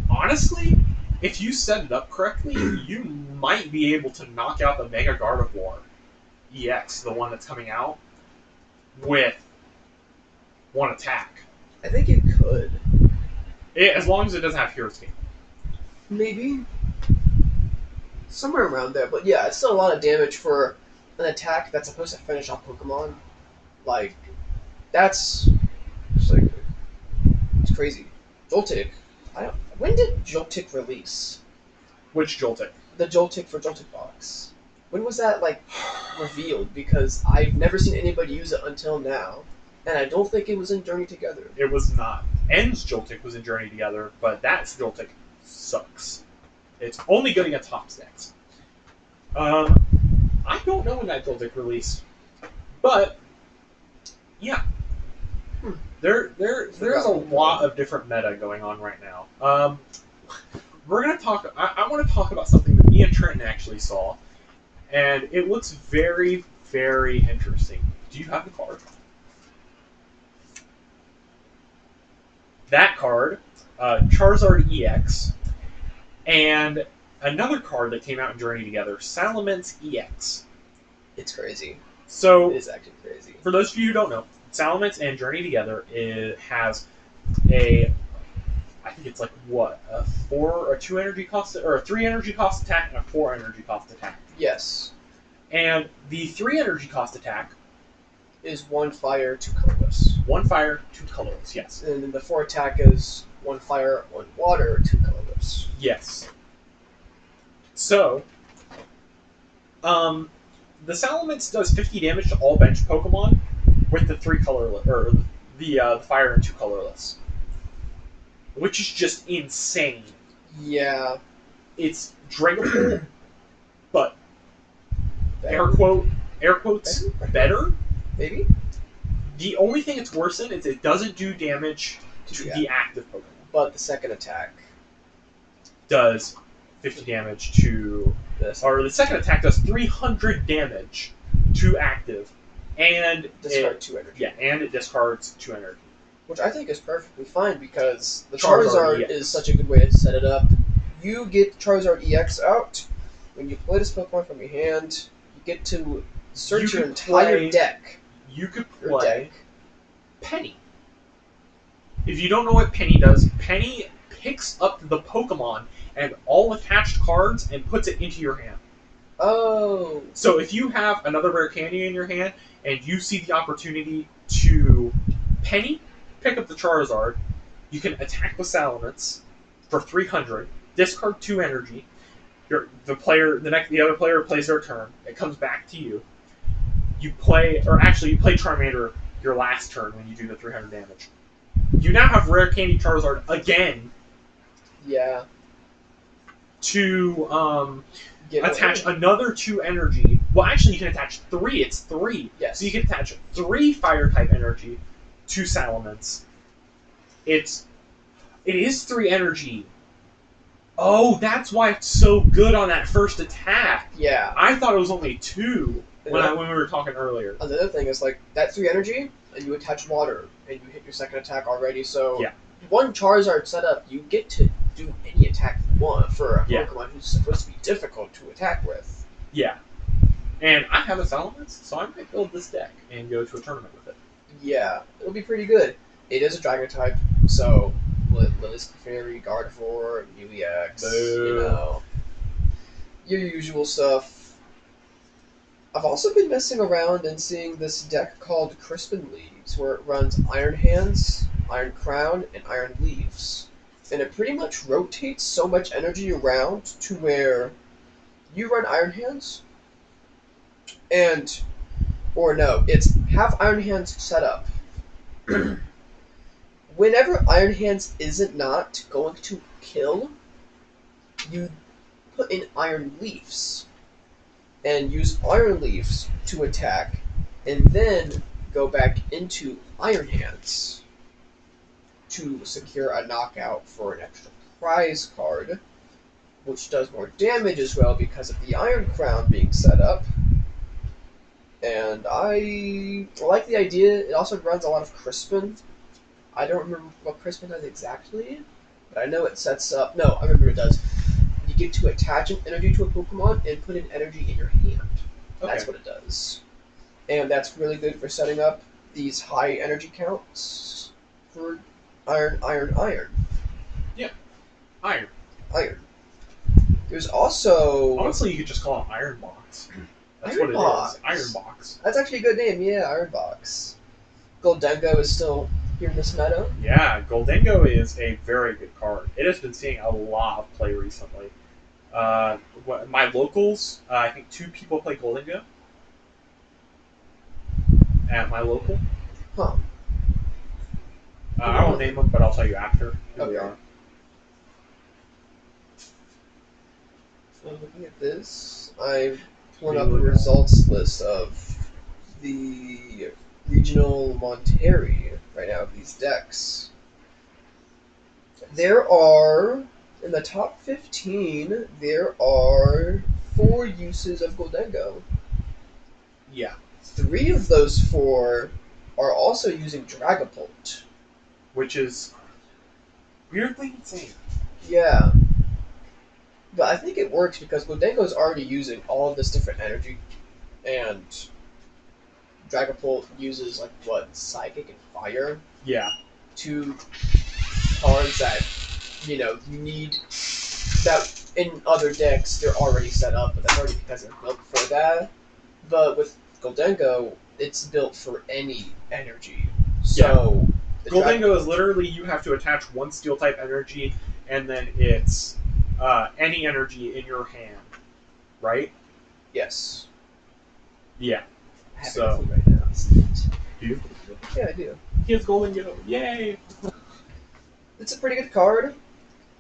honestly, if you set it up correctly, you might be able to knock out the Mega Gardevoir EX, the one that's coming out, with 1 attack. I think you could. As long as it doesn't have Hero Escape. Maybe. Somewhere around there. But yeah, it's still a lot of damage for an attack that's supposed to finish off Pokemon. Like, that's just like, it's crazy. Joltik. When did Joltik release? Which Joltik? The Joltik for Joltik Box. When was that, like, revealed? Because I've never seen anybody use it until now. And I don't think it was in Journey Together. It was not. End's Joltik was in Journey Together, but that Joltik sucks. It's only good against Hop Stacks. I don't know when that Joltik released. But, yeah. There's a lot of different meta going on right now. We're going to talk... I want to talk about something that me and Trenton actually saw. And it looks very, very interesting. Do you have the card? That card, Charizard EX, and another card that came out in Journey Together, Salamence EX. It's crazy. So, it is actually crazy. For those of you who don't know, Salamence and Journey Together has I think it's like what, a 2 energy cost, or a 3 energy cost attack and a 4 energy cost attack. Yes. And the 3 energy cost attack is 1 fire, 2 colorless. 1 fire, 2 colorless, yes. And then the 4 attack is 1 fire, 1 water, 2 colorless. Yes. So, the Salamence does 50 damage to all bench Pokemon with the 3 colorless, or the fire and 2 colorless, which is just insane. Yeah. It's drinkable, but better. air quotes better. Maybe. The only thing it's worse in is it doesn't do damage to the active Pokemon. But the second attack does 50 damage to this. Or the second attack does 300 damage to active, and discard 2 energy. Yeah, and it discards 2 energy. Which I think is perfectly fine because the Charizard Charizard is such a good way to set it up. You get Charizard EX out. When you play this Pokemon from your hand, you get to search You your could entire play- deck. You could Your play deck. Penny. If you don't know what Penny does, Penny picks up the Pokemon and all attached cards and puts it into your hand. Oh. So if you have another rare candy in your hand and you see the opportunity to Penny, pick up the Charizard, you can attack with Salamence for 300, discard 2 energy. The other player plays their turn. It comes back to you. You play Charmander your last turn when you do the 300 damage. You now have rare candy Charizard again Yeah. to Get attach away. another 2 energy. Well, actually, you can attach 3. It's 3. Yes. So you can attach 3 fire type energy to Salamence. It is 3 energy. Oh, that's why it's so good on that first attack. Yeah. I thought it was only 2 when Yeah. we were talking earlier. Another thing is like that 3 energy, and you attach water, and you hit your second attack already. So Yeah. one Charizard setup, you get to do any attack you want for a Yeah. Pokemon who's supposed to be difficult to attack with. Yeah. And I have a Salamence, so I might build this deck and go to a tournament with it. Yeah, it'll be pretty good. It is a Dragon type, so Lilith Fairy, Gardevoir, UEX, Boo. your usual stuff. I've also been messing around and seeing this deck called Crispin Leaves, where it runs Iron Hands, Iron Crown, and Iron Leaves. And it pretty much rotates so much energy around to where you run Iron Hands, it's have Iron Hands set up. Whenever Iron Hands isn't not going to kill, you put in Iron Leaves and use Iron Leaves to attack, and then go back into Iron Hands to secure a knockout for an extra prize card, which does more damage as well because of the Iron Crown being set up. And I like the idea. It also runs a lot of Crispin. I don't remember what Crispin does exactly, but I know it sets up... No, I remember it does. You get to attach an energy to a Pokemon and put an energy in your hand. That's Okay. what it does. And that's really good for setting up these high energy counts for Iron. Iron. There's also... Honestly, you could just call it Iron Box. That's Iron what Box. it is. Iron Box. That's actually a good name, yeah, Iron Box. Goldengo is still here in this meta. Yeah, Goldengo is a very good card. It has been seeing a lot of play recently. My locals, I think 2 people play Goldengo at my local. Huh. I won't name them, but I'll tell you after who they Okay. are. So looking at this, I'm pulling up a results list of the regional Monterey right now of these decks. There are, in the top 15, there are 4 uses of Goldengo. Yeah. 3 of those 4 are also using Dragapult. Which is weirdly insane. Yeah. But I think it works because Goldengo is already using all of this different energy, and Dragapult uses, Psychic and Fire? Yeah. 2 cards that, you need, that in other decks they're already set up, but that's already because they're built for that. But with Goldengo, it's built for any energy. So, the Goldengo is literally you have to attach 1 steel type energy, and then it's any energy in your hand, right? Yes. Yeah. I have So- it right now. Do you? Yeah, I do. He has Goldengo. Yay! It's a pretty good card.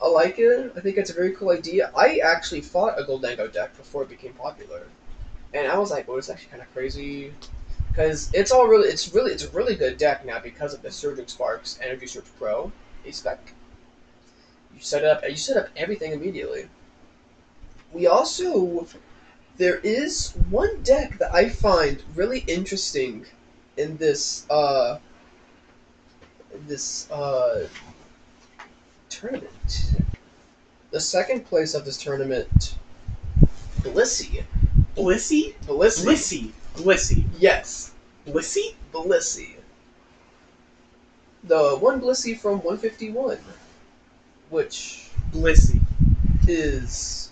I like it. I think it's a very cool idea. I actually fought a Goldengo deck before it became popular, and I was like, "Oh, it's actually kind of crazy," because it's a really good deck now because of the Surging Sparks Energy Surge Pro spec. You set up everything immediately. There is one deck that I find really interesting in this tournament. The second place of this tournament, Blissey. Blissey? Blissey. Blissey. Blissey. Yes, Blissey? Blissey. The one Blissey from 151, which Blissey. is,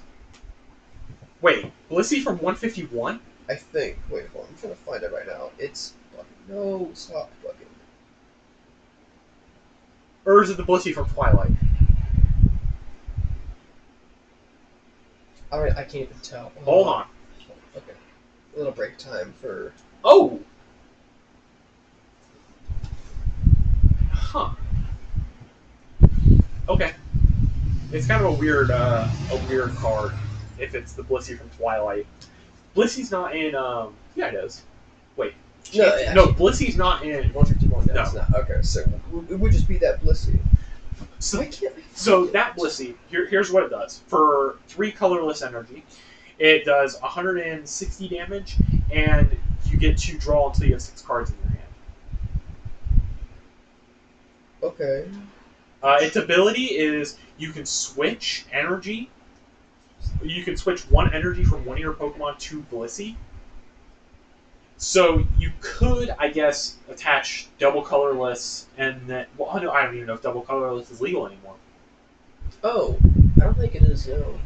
Wait, Blissey from 151? I think. Wait, hold on. I'm trying to find it right now. It's bugging. No, stop bugging. Or is it the Blissey from Twilight? Alright, I can't even tell. Hold on. Okay. A little break time for. Oh! Huh. Okay. It's kind of a weird card. If it's the Blissey from Twilight. Blissey's not in, yeah, it is. Wait. No, Blissey's not in 151. No, No. it's not. Okay, so it would just be that Blissey. So, Why can't I so find that it? Blissey, here's what it does. For 3 colorless energy, it does 160 damage, and you get to draw until you have 6 cards in your hand. Okay. Its ability is you can switch energy. You can switch 1 energy from one of your Pokemon to Blissey. So you could, I guess, attach double colorless, and then well, no, I don't even know if double colorless is legal anymore. Oh, I don't think it is, no.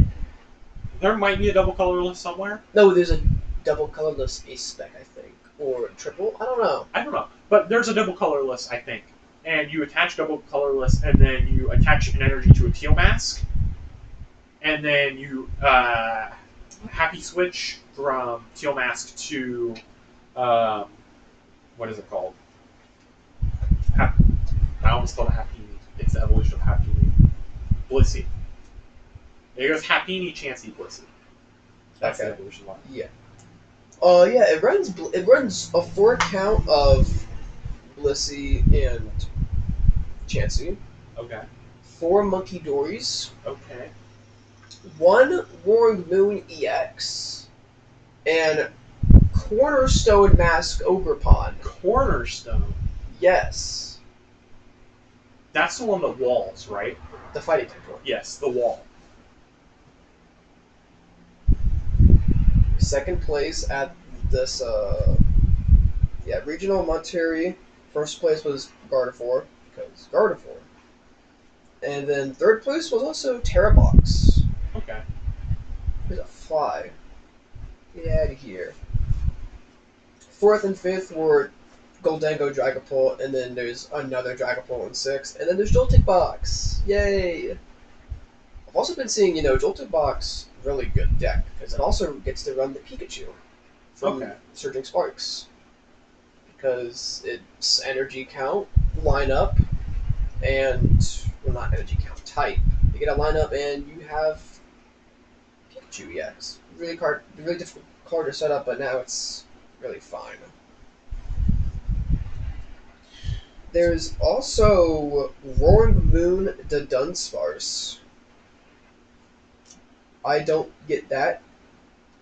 There might be a double colorless somewhere. No, there's a double colorless ace spec, I think. Or triple? I don't know. I don't know, but there's a double colorless, I think. And you attach double colorless, and then you attach an energy to a teal mask, and then you happy switch from teal mask to what is it called? I almost called it Happini. It's the evolution of Happini. Blissey. It goes Happini, Chansey, Blissey. That's the evolution line. Yeah. Yeah, it runs a 4 count of Blissey and Chansey. Okay. 4 Monkey Dories. Okay. 1 Roaring Moon EX. And Cornerstone Mask Ogerpon. Cornerstone. Yes. That's the one that walls, right? The fighting type one. Yes, the wall. Second place at this, Regional Monterey. First place was Gardevoir, because Gardevoir. And then third place was also Terrabox. Okay. There's a fly. Get out of here. Fourth and fifth were Goldango Dragapult, and then there's another Dragapult in sixth, and then there's Joltik Box. Yay! I've also been seeing, Joltik Box, really good deck, because it also gets to run the Pikachu from Surging Sparks. Because it's energy count, lineup, and, well, not energy count, type. You get a lineup and you have Pikachu, yes. Really difficult card to set up, but now it's really fine. There's also Roaring Moon the Dunsparce. I don't get that.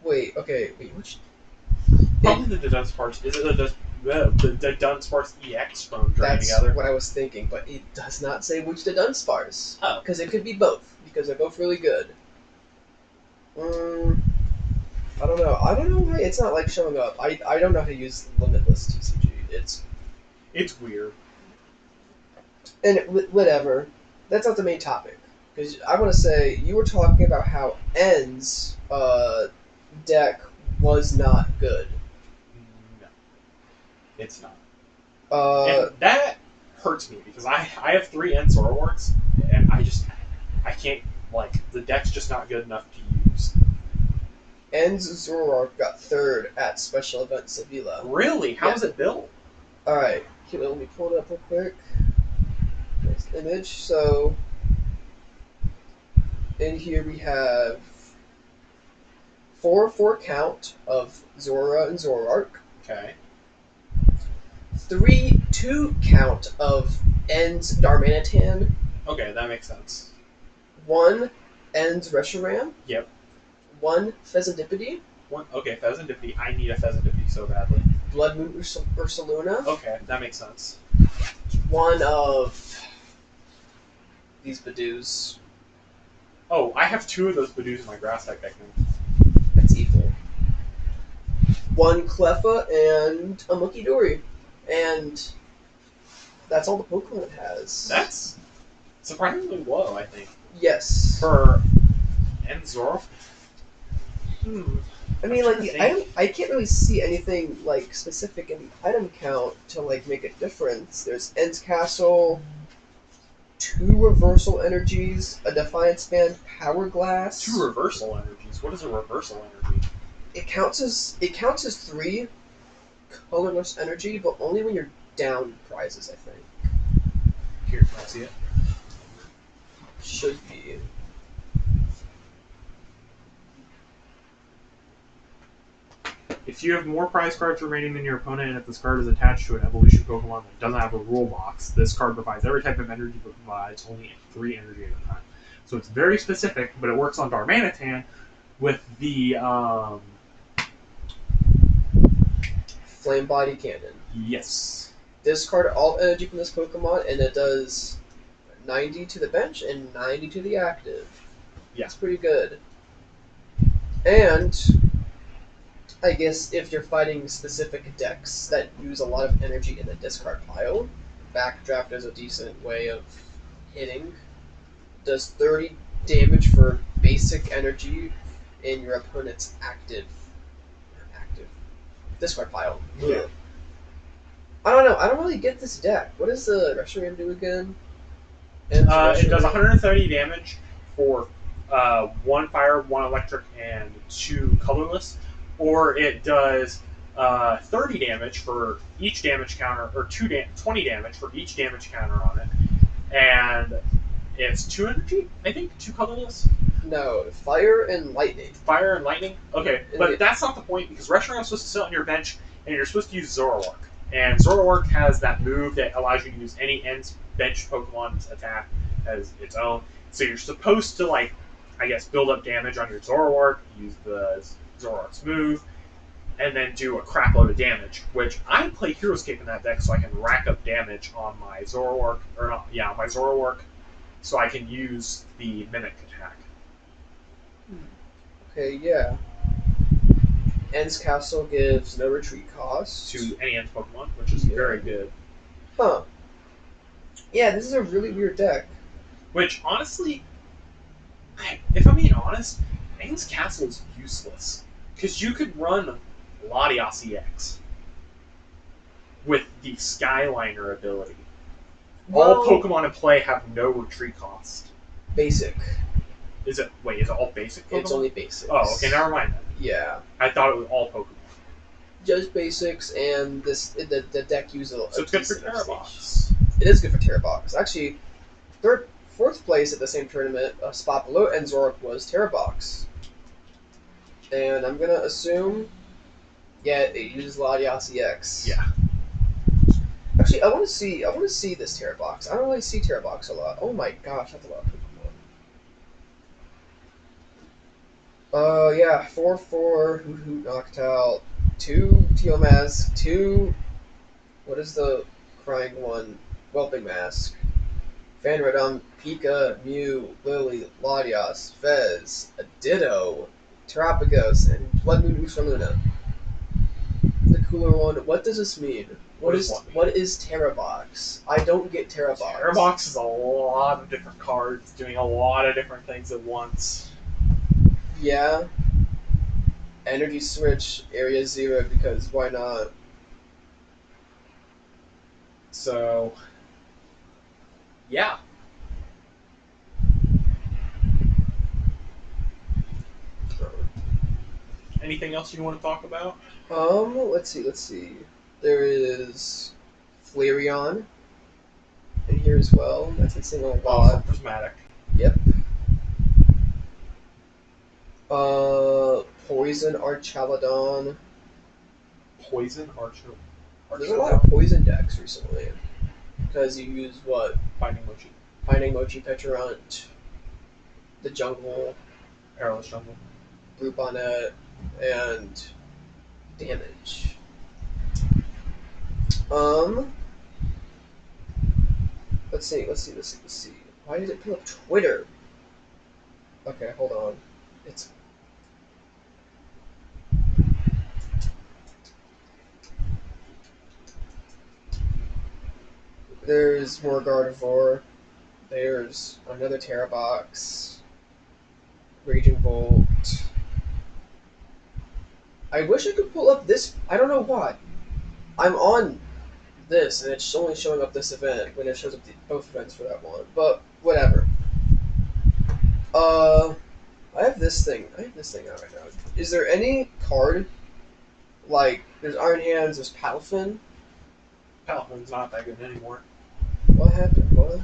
Wait, which? Probably the Dunsparce. Is it the Dunsparce EX from Dragon That's Together? what I was thinking, but it does not say which the Dunsparce. Oh. Because it could be both, because they're both really good. I don't know. I don't know why it's not like showing up. I don't know how to use Limitless TCG. It's weird. And whatever. That's not the main topic. Because I want to say, you were talking about how N's deck was not good. No, it's not. Uh, And that hurts me because I have 3 N Zoroarks, and I can't, the deck's just not good enough to use. N's Zoroark got third at Special Event Sevilla. Really? How's it built? Alright, let me pull it up real quick. Next image. So, in here we have 4 count of Zora and Zoroark. Okay. 2 count of N's Darmanitan. Okay, that makes sense. 1 N's Reshiram. Yep. 1 Pheasantipede. Okay, Pheasantipede. I need a Pheasantipede so badly. Blood Moon Ursaluna. Okay, that makes sense. 1 of these Badoos. Oh, I have 2 of those Badoos in my grass deck, I think. That's evil. one Cleffa, and a Munkidori. And that's all the Pokemon it has. That's surprisingly low, I think. Yes. For Enzor. I mean, like, the item, I can't really see anything, like, specific in the item count to, like, make a difference. There's End's Castle, 2 Reversal Energies, a Defiance Band, Power Glass. 2 Reversal Energies? What is a Reversal Energy? It counts as 3 colorless energy, but only when you're down prizes, I think. Here, can I see it? Should be. If you have more prize cards remaining than your opponent, and if this card is attached to an evolution Pokemon that doesn't have a rule box, this card provides every type of energy, but provides only 3 energy at a time. So it's very specific, but it works on Darmanitan with the Flame Body Cannon. yes. Discard all energy from this Pokemon, and it does 90 to the bench and 90 to the active. Yeah. It's pretty good. And I guess if you're fighting specific decks that use a lot of energy in the discard pile, Backdraft is a decent way of hitting. Does 30 damage for basic energy in your opponent's active discard pile. Yeah. I don't know. I don't really get this deck. What does the Reshiram do again? It does 130 damage for 1 fire, 1 electric, and 2 colorless. Or it does 30 damage for each damage counter, or 20 damage for each damage counter on it. And it's 2 energy, I think? 2 colorless? No, fire and lightning. Fire and lightning? Okay, but that's not the point, because Reshiram is supposed to sit on your bench, and you're supposed to use Zoroark. And Zoroark has that move that allows you to use any End's bench Pokemon's attack as its own. So you're supposed to, like, I guess, build up damage on your Zoroark, use the Zoroark's move, and then do a crap load of damage, which I play Heroescape in that deck so I can rack up damage on my Zoroark, my Zoroark, so I can use the Mimic attack. Okay, yeah. End's Castle gives no retreat cost. To any End Pokemon, which is very good. Huh. Yeah, this is a really weird deck. Which, honestly, if I'm being honest, End's Castle is useless. Because you could run Latias EX with the Skyliner ability. Well, all Pokemon in play have no retreat cost. Basic. Is it all basic Pokemon? It's only basics. Oh, okay, never mind then. Yeah. I thought it was all Pokemon. Just basics, and the deck uses a So it's good for decent Terrabox. It is good for Terrabox. Actually, 4th place at the same tournament, a spot below Enzoric was Terrabox. And I'm gonna assume, yeah, it uses Latias EX. Yeah. Actually, I want to see this Terrabox. I don't really see Terrabox a lot. Oh my gosh, that's a lot of Pokemon. Yeah, 4/4 Hoot knocked out, 2 Teal Mask, 2. What is the crying one? Whelping Mask. Fanradom, Pika, Mew, Lily, Latias, Fez, a Ditto, Terapagos, and Blood Moon Usaluna. TheCoolerOne, what does this mean? What is Terrabox? I don't get Terrabox. Terrabox is a lot of different cards doing a lot of different things at once. Yeah. Energy Switch, Area 0, because why not? So, yeah. Anything else you want to talk about? Let's see. There is Flareon in here as well. That's missing a lot. Prismatic. Yep. Poison Archaladon. Poison Archer. There's a lot of poison decks recently. Because you use what? Finding Mochi. Finding Mochi, Petrarunt, the Jungle, Airless Jungle. Blue Bonnet, and damage. Let's see. Why did it pull up Twitter? Okay, hold on. There's more Gardevoir. There's another Terra Box. Raging Bolt. I wish I could pull up this. I don't know why. I'm on this, and it's only showing up this event when it shows up both events for that one. But whatever. I have this thing. I have this thing out right now. Is there any card like there's Iron Hands, there's Palafin? Palafin's not that good anymore. What happened? What?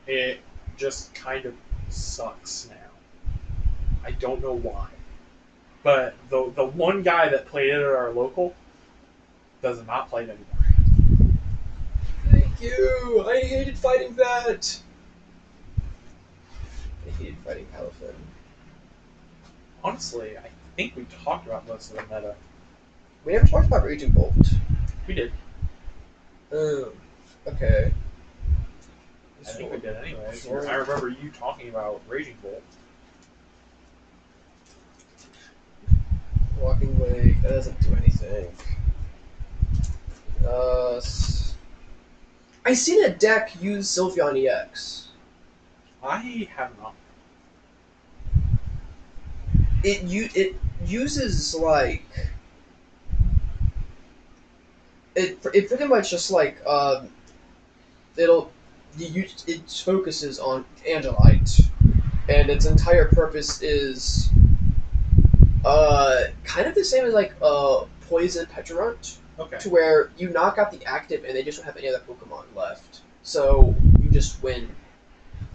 It just kind of sucks now. I don't know why. But the one guy that played it at our local does not play it anymore. Thank you. I hated fighting that. I hated fighting Palafin. Honestly, I think we talked about most of the meta. We never talked about Raging Bolt. We did. Okay. I think we did anyway. I remember you talking about Raging Bolt. Walking Wake, that doesn't do anything. I seen a deck use Sylveon EX. I have not. It uses like it pretty much just like it focuses on Angelite, and its entire purpose is kind of the same as like Poison Petrarunt, Okay. to where you knock out the active and they just don't have any other Pokemon left, so you just win.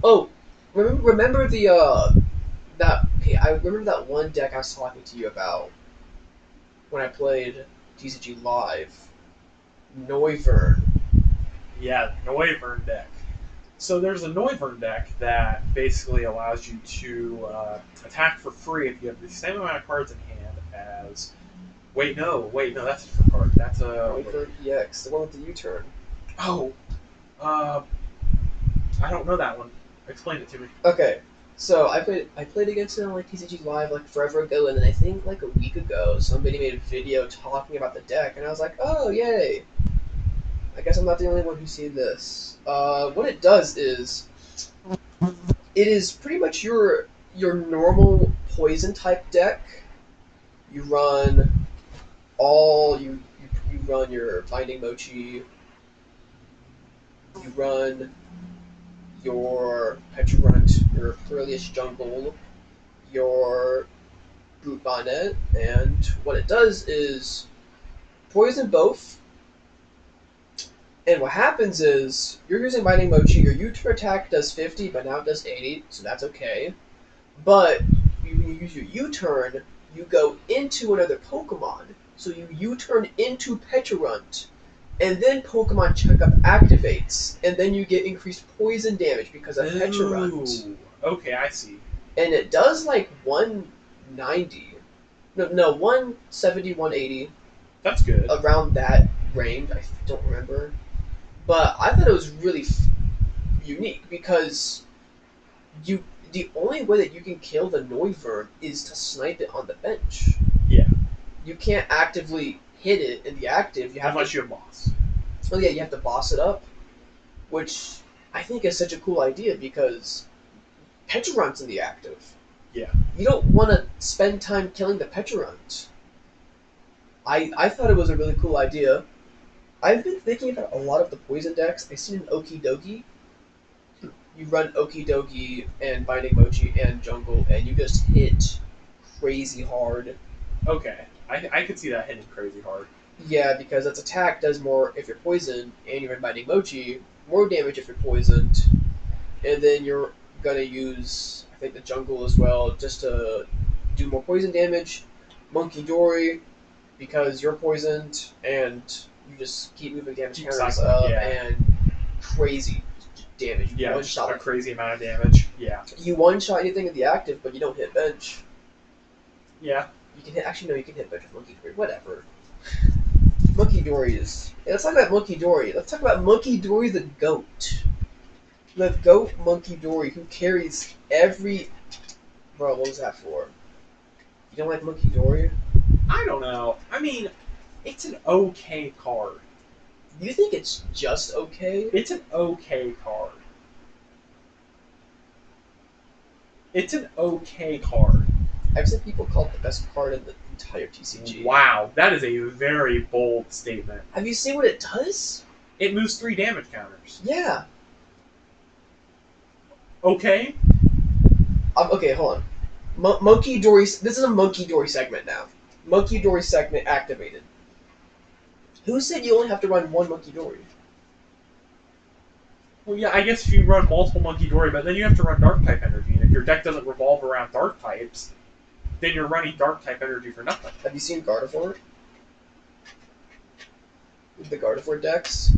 Oh, remember the I remember that one deck I was talking to you about when I played TCG Live, Noivern. Yeah, Noivern deck. So there's a Noivern deck that basically allows you to attack for free if you have the same amount of cards in hand as. Wait, no, that's a different card. That's a. Noivern EX, the one with the U-turn. Oh, I don't know that one. Explain it to me. Okay, so I played against it on like TCG Live like forever ago, and then I think like a week ago somebody made a video talking about the deck, and I was like, oh yay! I guess I'm not the only one who's seen this. What it does is, it is pretty much your normal poison type deck. You run you run your Binding Mochi. You run your Petrarunt, your Perilous Jungle, your Boot Bonnet, and what it does is poison both. And what happens is, you're using Binding Mochi, your U-turn attack does 50, but now it does 80, so that's okay. But when you use your U-turn, you go into another Pokemon. So you U-turn into Petrarunt, and then Pokemon Checkup activates, and then you get increased poison damage because of Petrarunt. Ooh, okay, I see. And it does like 190. No, 170, 180. That's good. Around that range, I don't remember. But I thought it was really unique because the only way that you can kill the Noivern is to snipe it on the bench. Yeah. You can't actively hit it in the active. You have Unless you have boss. Oh yeah, you have to boss it up, which I think is such a cool idea because Petrarunt's in the active. Yeah. You don't want to spend time killing the Petrarunt. I thought it was a really cool idea. I've been thinking about a lot of the poison decks. I've seen an Okidogi. You run Okidogi and Binding Mochi and Jungle, and you just hit crazy hard. Okay, I could see that hitting crazy hard. Yeah, because its attack does more if you're poisoned, and you're in Binding Mochi, more damage if you're poisoned, and then you're gonna use, I think, the Jungle as well, just to do more poison damage. Monkey Dory, because you're poisoned, and you just keep moving damage counters up, and crazy damage. Yeah, one shot a crazy amount of damage. Yeah. You one-shot anything in the active, but you don't hit bench. Yeah. You can hit. Actually, no, you can hit bench with Monkey Dory. Whatever. Monkey Dory is. Yeah, let's talk about Monkey Dory. Let's talk about Monkey Dory the goat. The goat Monkey Dory who carries every. Bro, what was that for? You don't like Monkey Dory? I don't know. I mean, it's an okay card. You think it's just okay? It's an okay card. It's an okay card. I've seen people call it the best card in the entire TCG. Wow, that is a very bold statement. Have you seen what it does? It moves 3 damage counters. Yeah. Okay. Okay, hold on. Monkey Dory. This is a Monkey Dory segment now. Monkey Dory segment activated. Who said you only have to run one Monkey Dory? Well, yeah, I guess if you run multiple Monkey Dory, but then you have to run Dark type energy, and if your deck doesn't revolve around Dark types, then you're running Dark type energy for nothing. Have you seen Gardevoir? The Gardevoir decks?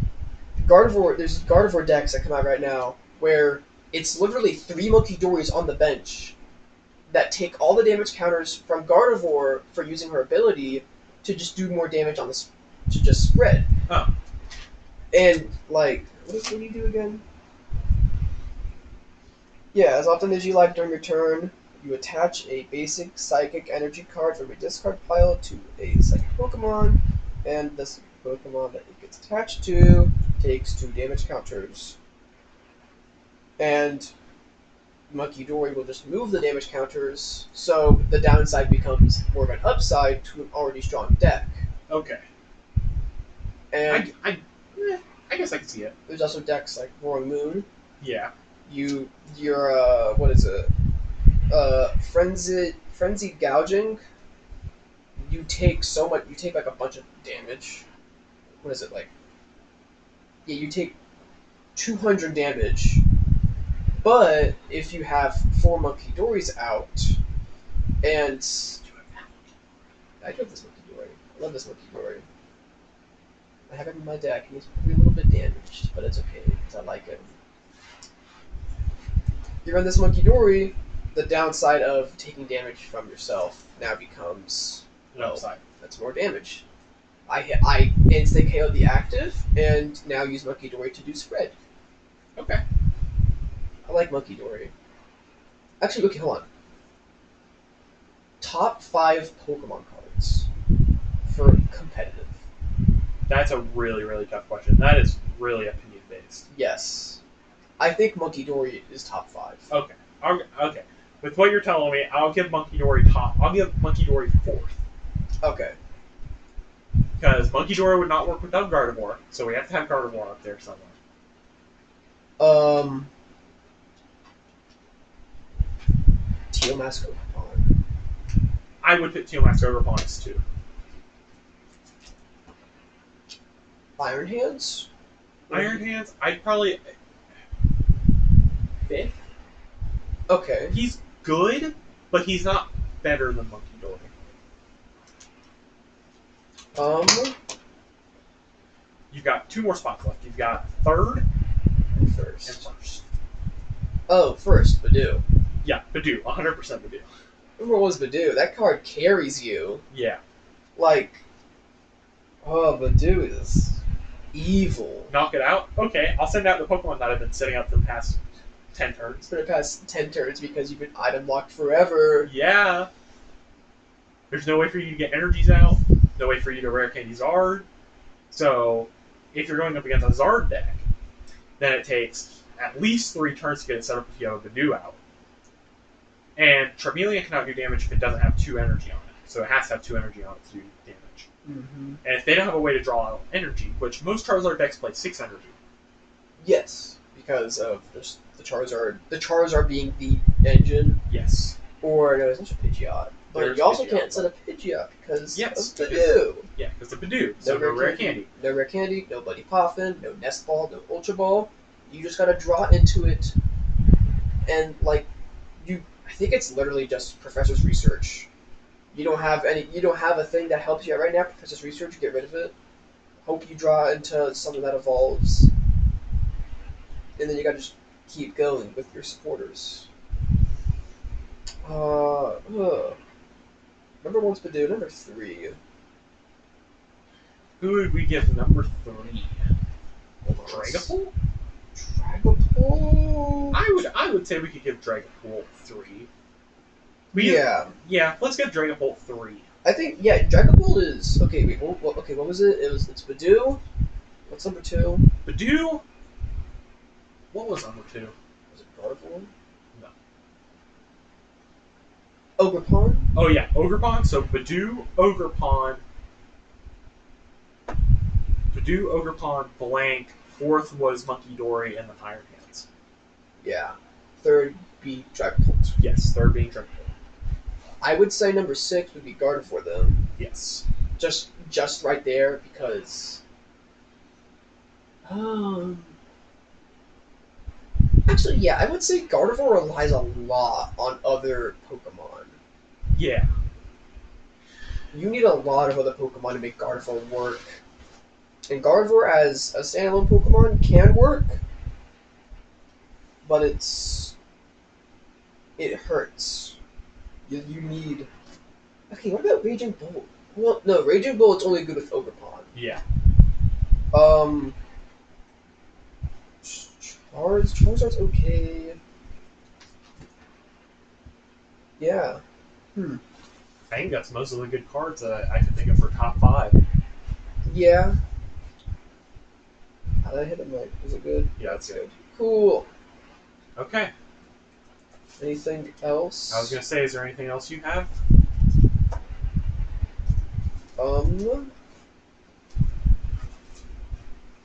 There's Gardevoir decks that come out right now where it's literally 3 Monkey Dories on the bench that take all the damage counters from Gardevoir for using her ability to just do more damage on this, to just spread. Oh. And, like, what do you do again? Yeah, as often as you like during your turn, you attach a basic psychic energy card from your discard pile to a psychic Pokemon, and this Pokemon that it gets attached to takes 2 damage counters. And Monkey Dory will just move the damage counters, so the downside becomes more of an upside to an already strong deck. Okay. And I guess I can see it. there's also decks like Roaring Moon. Yeah. You're what is it? Frenzied Gouging. You take so much. You take like a bunch of damage. What is it like? Yeah, you take 200 damage. But if you have 4 Monkey Dories out, and I love this Monkey Dory. I love this Monkey Dory. I have him in my deck, and he's probably a little bit damaged, but it's okay because I like him. You run this Monkey Dory, the downside of taking damage from yourself now becomes An upside. that's more damage. I instant KO the active, and now use Monkey Dory to do spread. Okay. I like Monkey Dory. Actually, okay, hold on. Top 5 Pokemon cards for competitive. That's a really, really tough question. That is really opinion based. Yes. I think Monkey Dory is top 5. Okay. Okay. With what you're telling me, I'll give Monkey Dory 4th. Okay. Because Monkey Dory would not work without Gardevoir, so we have to have Gardevoir up there somewhere. Teomass Pokemon. I would put Teomass Ogre as 2. Iron Hands? Iron Hands, I'd probably 5th. Okay. He's good, but he's not better than Monkey Dory. You've got 2 more spots left. You've got 3rd and and first. 1st. Oh, first, Badoo. Yeah, Badoo. 100% Badoo. Remember what was Badoo? That card carries you. Yeah. Like, oh, Badoo is evil. Knock it out? Okay, I'll send out the Pokemon that I've been setting up for the past 10 turns. It's been past 10 turns because you've been item locked forever. Yeah. There's no way for you to get energies out. No way for you to rare candy Zard. So, if you're going up against a Zard deck, then it takes at least 3 turns to get it set up if you have a Badoo out. And Charmeleon cannot do damage if it doesn't have 2 energy on it. So it has to have 2 energy on it to do damage. Mm-hmm. And if they don't have a way to draw out energy, which most Charizard decks play 6 energy. Yes, because of just the Charizard being the engine. Yes. Or, no, it's not a Pidgeot. But There's you also Pidgeot, can't set a Pidgeot because Yes, of Badoo. Yeah, because the Badoo. So no rare candy. No rare candy, no Buddy Poffin, no Nest Ball, no Ultra Ball. You just gotta draw into it. And, like, I think it's literally just Professor's Research. You don't have a thing that helps you out right now. Professor's Research, get rid of it. Hope you draw into something that evolves. And then you gotta just keep going with your supporters. Number 1's Badoo, number 3. Who would we give number 3? Dragapult? Dragapult? I would say we could give Dragapult 3. Yeah, let's give Dragapult 3. I think, Dragapult is... Okay, wait, what was it? It's Badoo, What's number 2? Badoo. What was number 2? Was it Gardevoir? No. Ogerpon? Oh yeah, Ogerpon. So Badoo, Ogerpon, blank. 4th was Monkey Dory and the Iron Hands. Yeah. 3rd be Dragapult. Yes, 3rd being Dragapult. I would say number 6 would be Gardevoir then. Yes. Just right there because actually, yeah, I would say Gardevoir relies a lot on other Pokemon. Yeah. You need a lot of other Pokemon to make Gardevoir work. And Gardevoir as a standalone Pokemon can work, but it hurts. You need... Okay, what about Raging Bull? Well, no, Raging Bull is only good with Ogerpon. Yeah. Charizard's okay. Yeah. I think that's most of the good cards that I could think of for top 5. Yeah. How did I hit it right? Is it good? Yeah, that's good. Cool. Okay. Anything else? I was gonna say, is there anything else you have?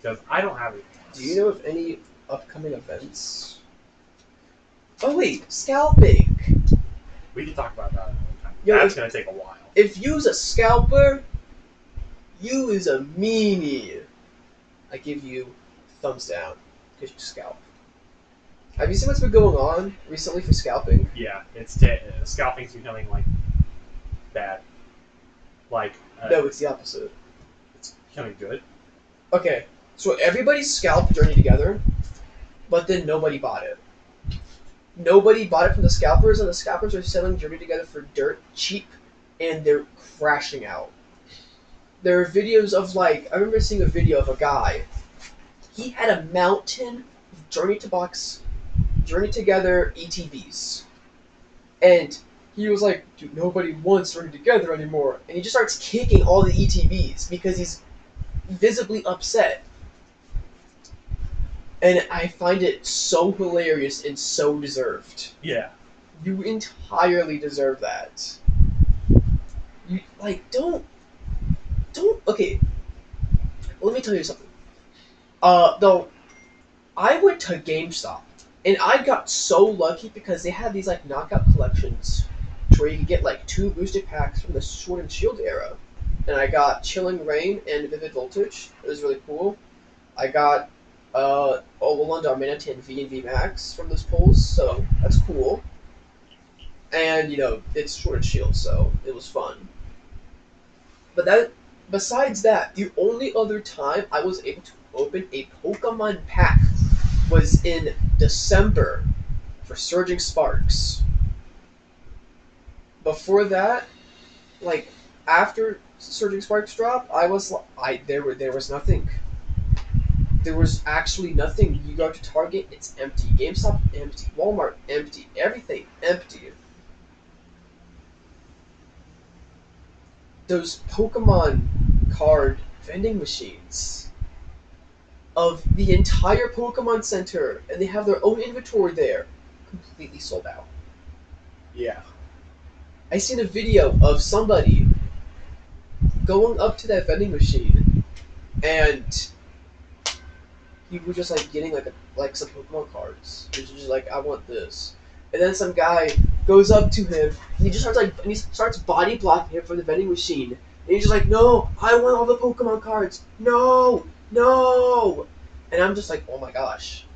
Because I don't have anything else. Do you know of any upcoming events? Oh wait, scalping! We can talk about that another time. Yo, That's gonna take a while. If you's a scalper, you is a meanie. I give you thumbs down because you scalp. Have you seen what's been going on recently for scalping? Yeah, scalping's becoming like bad. Like No, it's the opposite. it's becoming good. Okay, so everybody scalped Journey together, but then nobody bought it. Nobody bought it from the scalpers, and the scalpers are selling Journey together for dirt cheap, and they're crashing out. There are videos of I remember seeing a video of a guy. He had a mountain of Journey Together ETBs, and he was like, "Dude, nobody wants Journey Together anymore," and he just starts kicking all the ETBs because he's visibly upset. And I find it so hilarious and so deserved. Yeah. You entirely deserve that. You don't. Okay. Let me tell you something. Though, I went to GameStop and I got so lucky because they had these knockout collections where you could get 2 booster packs from the Sword and Shield era, and I got Chilling Reign and Vivid Voltage. It was really cool. I got Ololan, Darmanitan, and V Max from those pulls, so that's cool. And it's Sword and Shield, so it was fun. But besides that, the only other time I was able to open a Pokemon pack was in December for Surging Sparks. Before that, after Surging Sparks dropped, there was nothing. There was actually nothing. You go to Target, it's empty. GameStop, empty. Walmart, empty. Everything, empty. Those Pokemon card vending machines of the entire Pokemon Center, and they have their own inventory there, completely sold out. Yeah. I seen a video of somebody going up to that vending machine, and he was just getting some Pokemon cards. He was just I want this. And then some guy goes up to him and he starts body blocking him from the vending machine. And he's just no, I want all the Pokemon cards. No. And I'm just oh my gosh.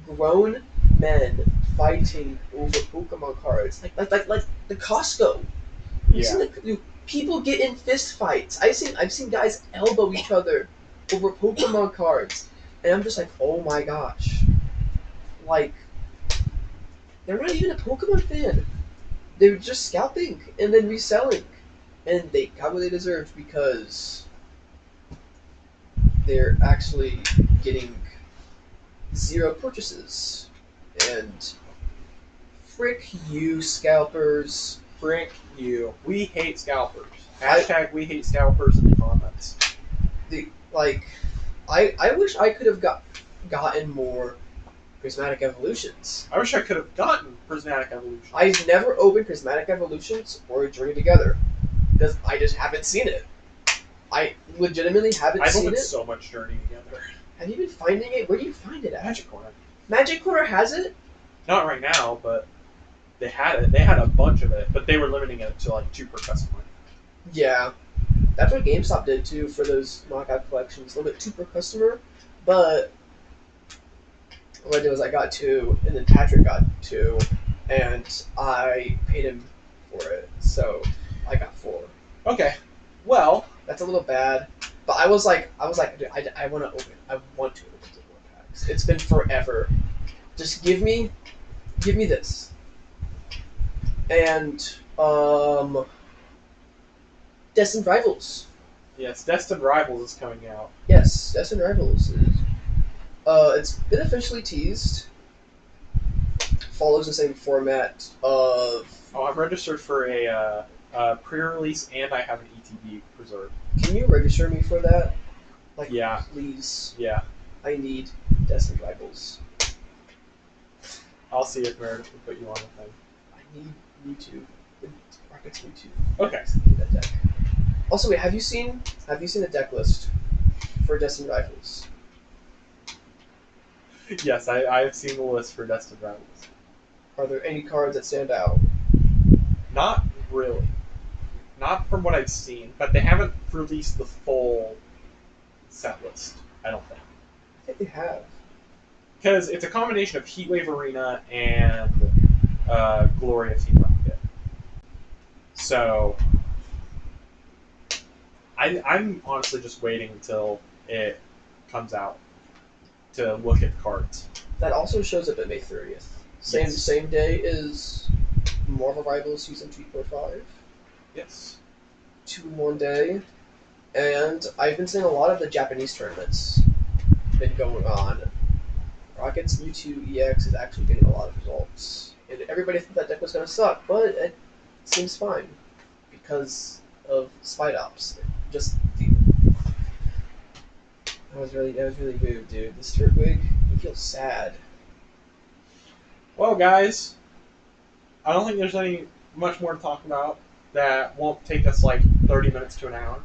Grown men fighting over Pokemon cards. Like the Costco. You've seen people get in fist fights. I've seen guys elbow each other over Pokemon cards. And I'm just oh my gosh. They're not even a Pokemon fan. They're just scalping and then reselling. And they got what they deserved because they're actually getting 0 purchases. And frick you, scalpers. Frick you. We hate scalpers. Hashtag we hate scalpers in the comments. I wish I could have gotten more prismatic evolutions. I wish I could have gotten prismatic evolution. I've never opened prismatic evolutions or Journey Together because I just haven't seen it. I legitimately haven't I've seen opened it. so much Journey Together. Have you been finding it? Where do you find it at? Magic Corner. Magic Corner has it? Not right now, but they had it. They had a bunch of it, but they were limiting it to like 2 per customer. Yeah. That's what GameStop did too for those knockout collections. Limit 2 per customer, but what I did was I got 2, and then Patrick got 2, and I paid him for it, so I got 4. Okay. Well, That's a little bad, but I was like, dude, I want to open. I want to open the more packs. It's been forever. Just give me this, and Destined Rivals. yes, Destined Rivals is coming out. Yes, Destined Rivals is. It's been officially teased. Follows the same format of. Oh, I'm registered for a pre-release, and I have an ETB reserved. Can you register me for that? Like, Yeah. please. Yeah, I need Destined Rivals. I'll see if Meredith can put you on the thing. I need Mewtwo. Rocket's Mewtwo. Okay. That deck. Also, wait, have you seen the deck list for Destined Rivals? Yes, I've seen the list for Destined Rivals. Are there any cards that stand out? Not really. Not from what I've seen, but they haven't released the full set list, I don't think. I think they have. Because it's a combination of Heatwave Arena and Glory of Team Rocket. So, I'm honestly just waiting until it comes out to look at cards. That also shows up at May 30th. Yes. Same day as Marvel Rivals Season 2.5. Yes. 2 in 1 day. And I've been seeing a lot of the Japanese tournaments been going on. Rocket's Mewtwo EX is actually getting a lot of results. And everybody thought that deck was going to suck, but it seems fine because of Spite Ops. Just that was really weird, dude. This Turtwig, he feels sad. Well, guys, I don't think there's any much more to talk about that won't take us like 30 minutes to an hour.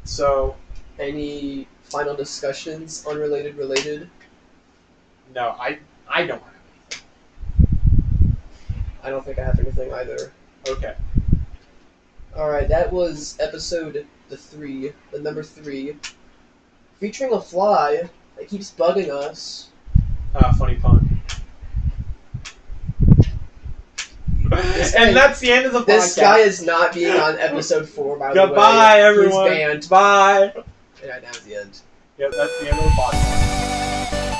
So, Any final discussions, unrelated, related? no, I don't have anything. I don't think I have anything either. Okay. Alright, that was episode the number 3, featuring a fly that keeps bugging us. Funny pun. And that's the end of the podcast. This guy is not being on episode 4, by the way. Goodbye, everyone. He's banned. Bye. And that was the end. Yep, that's the end of the podcast.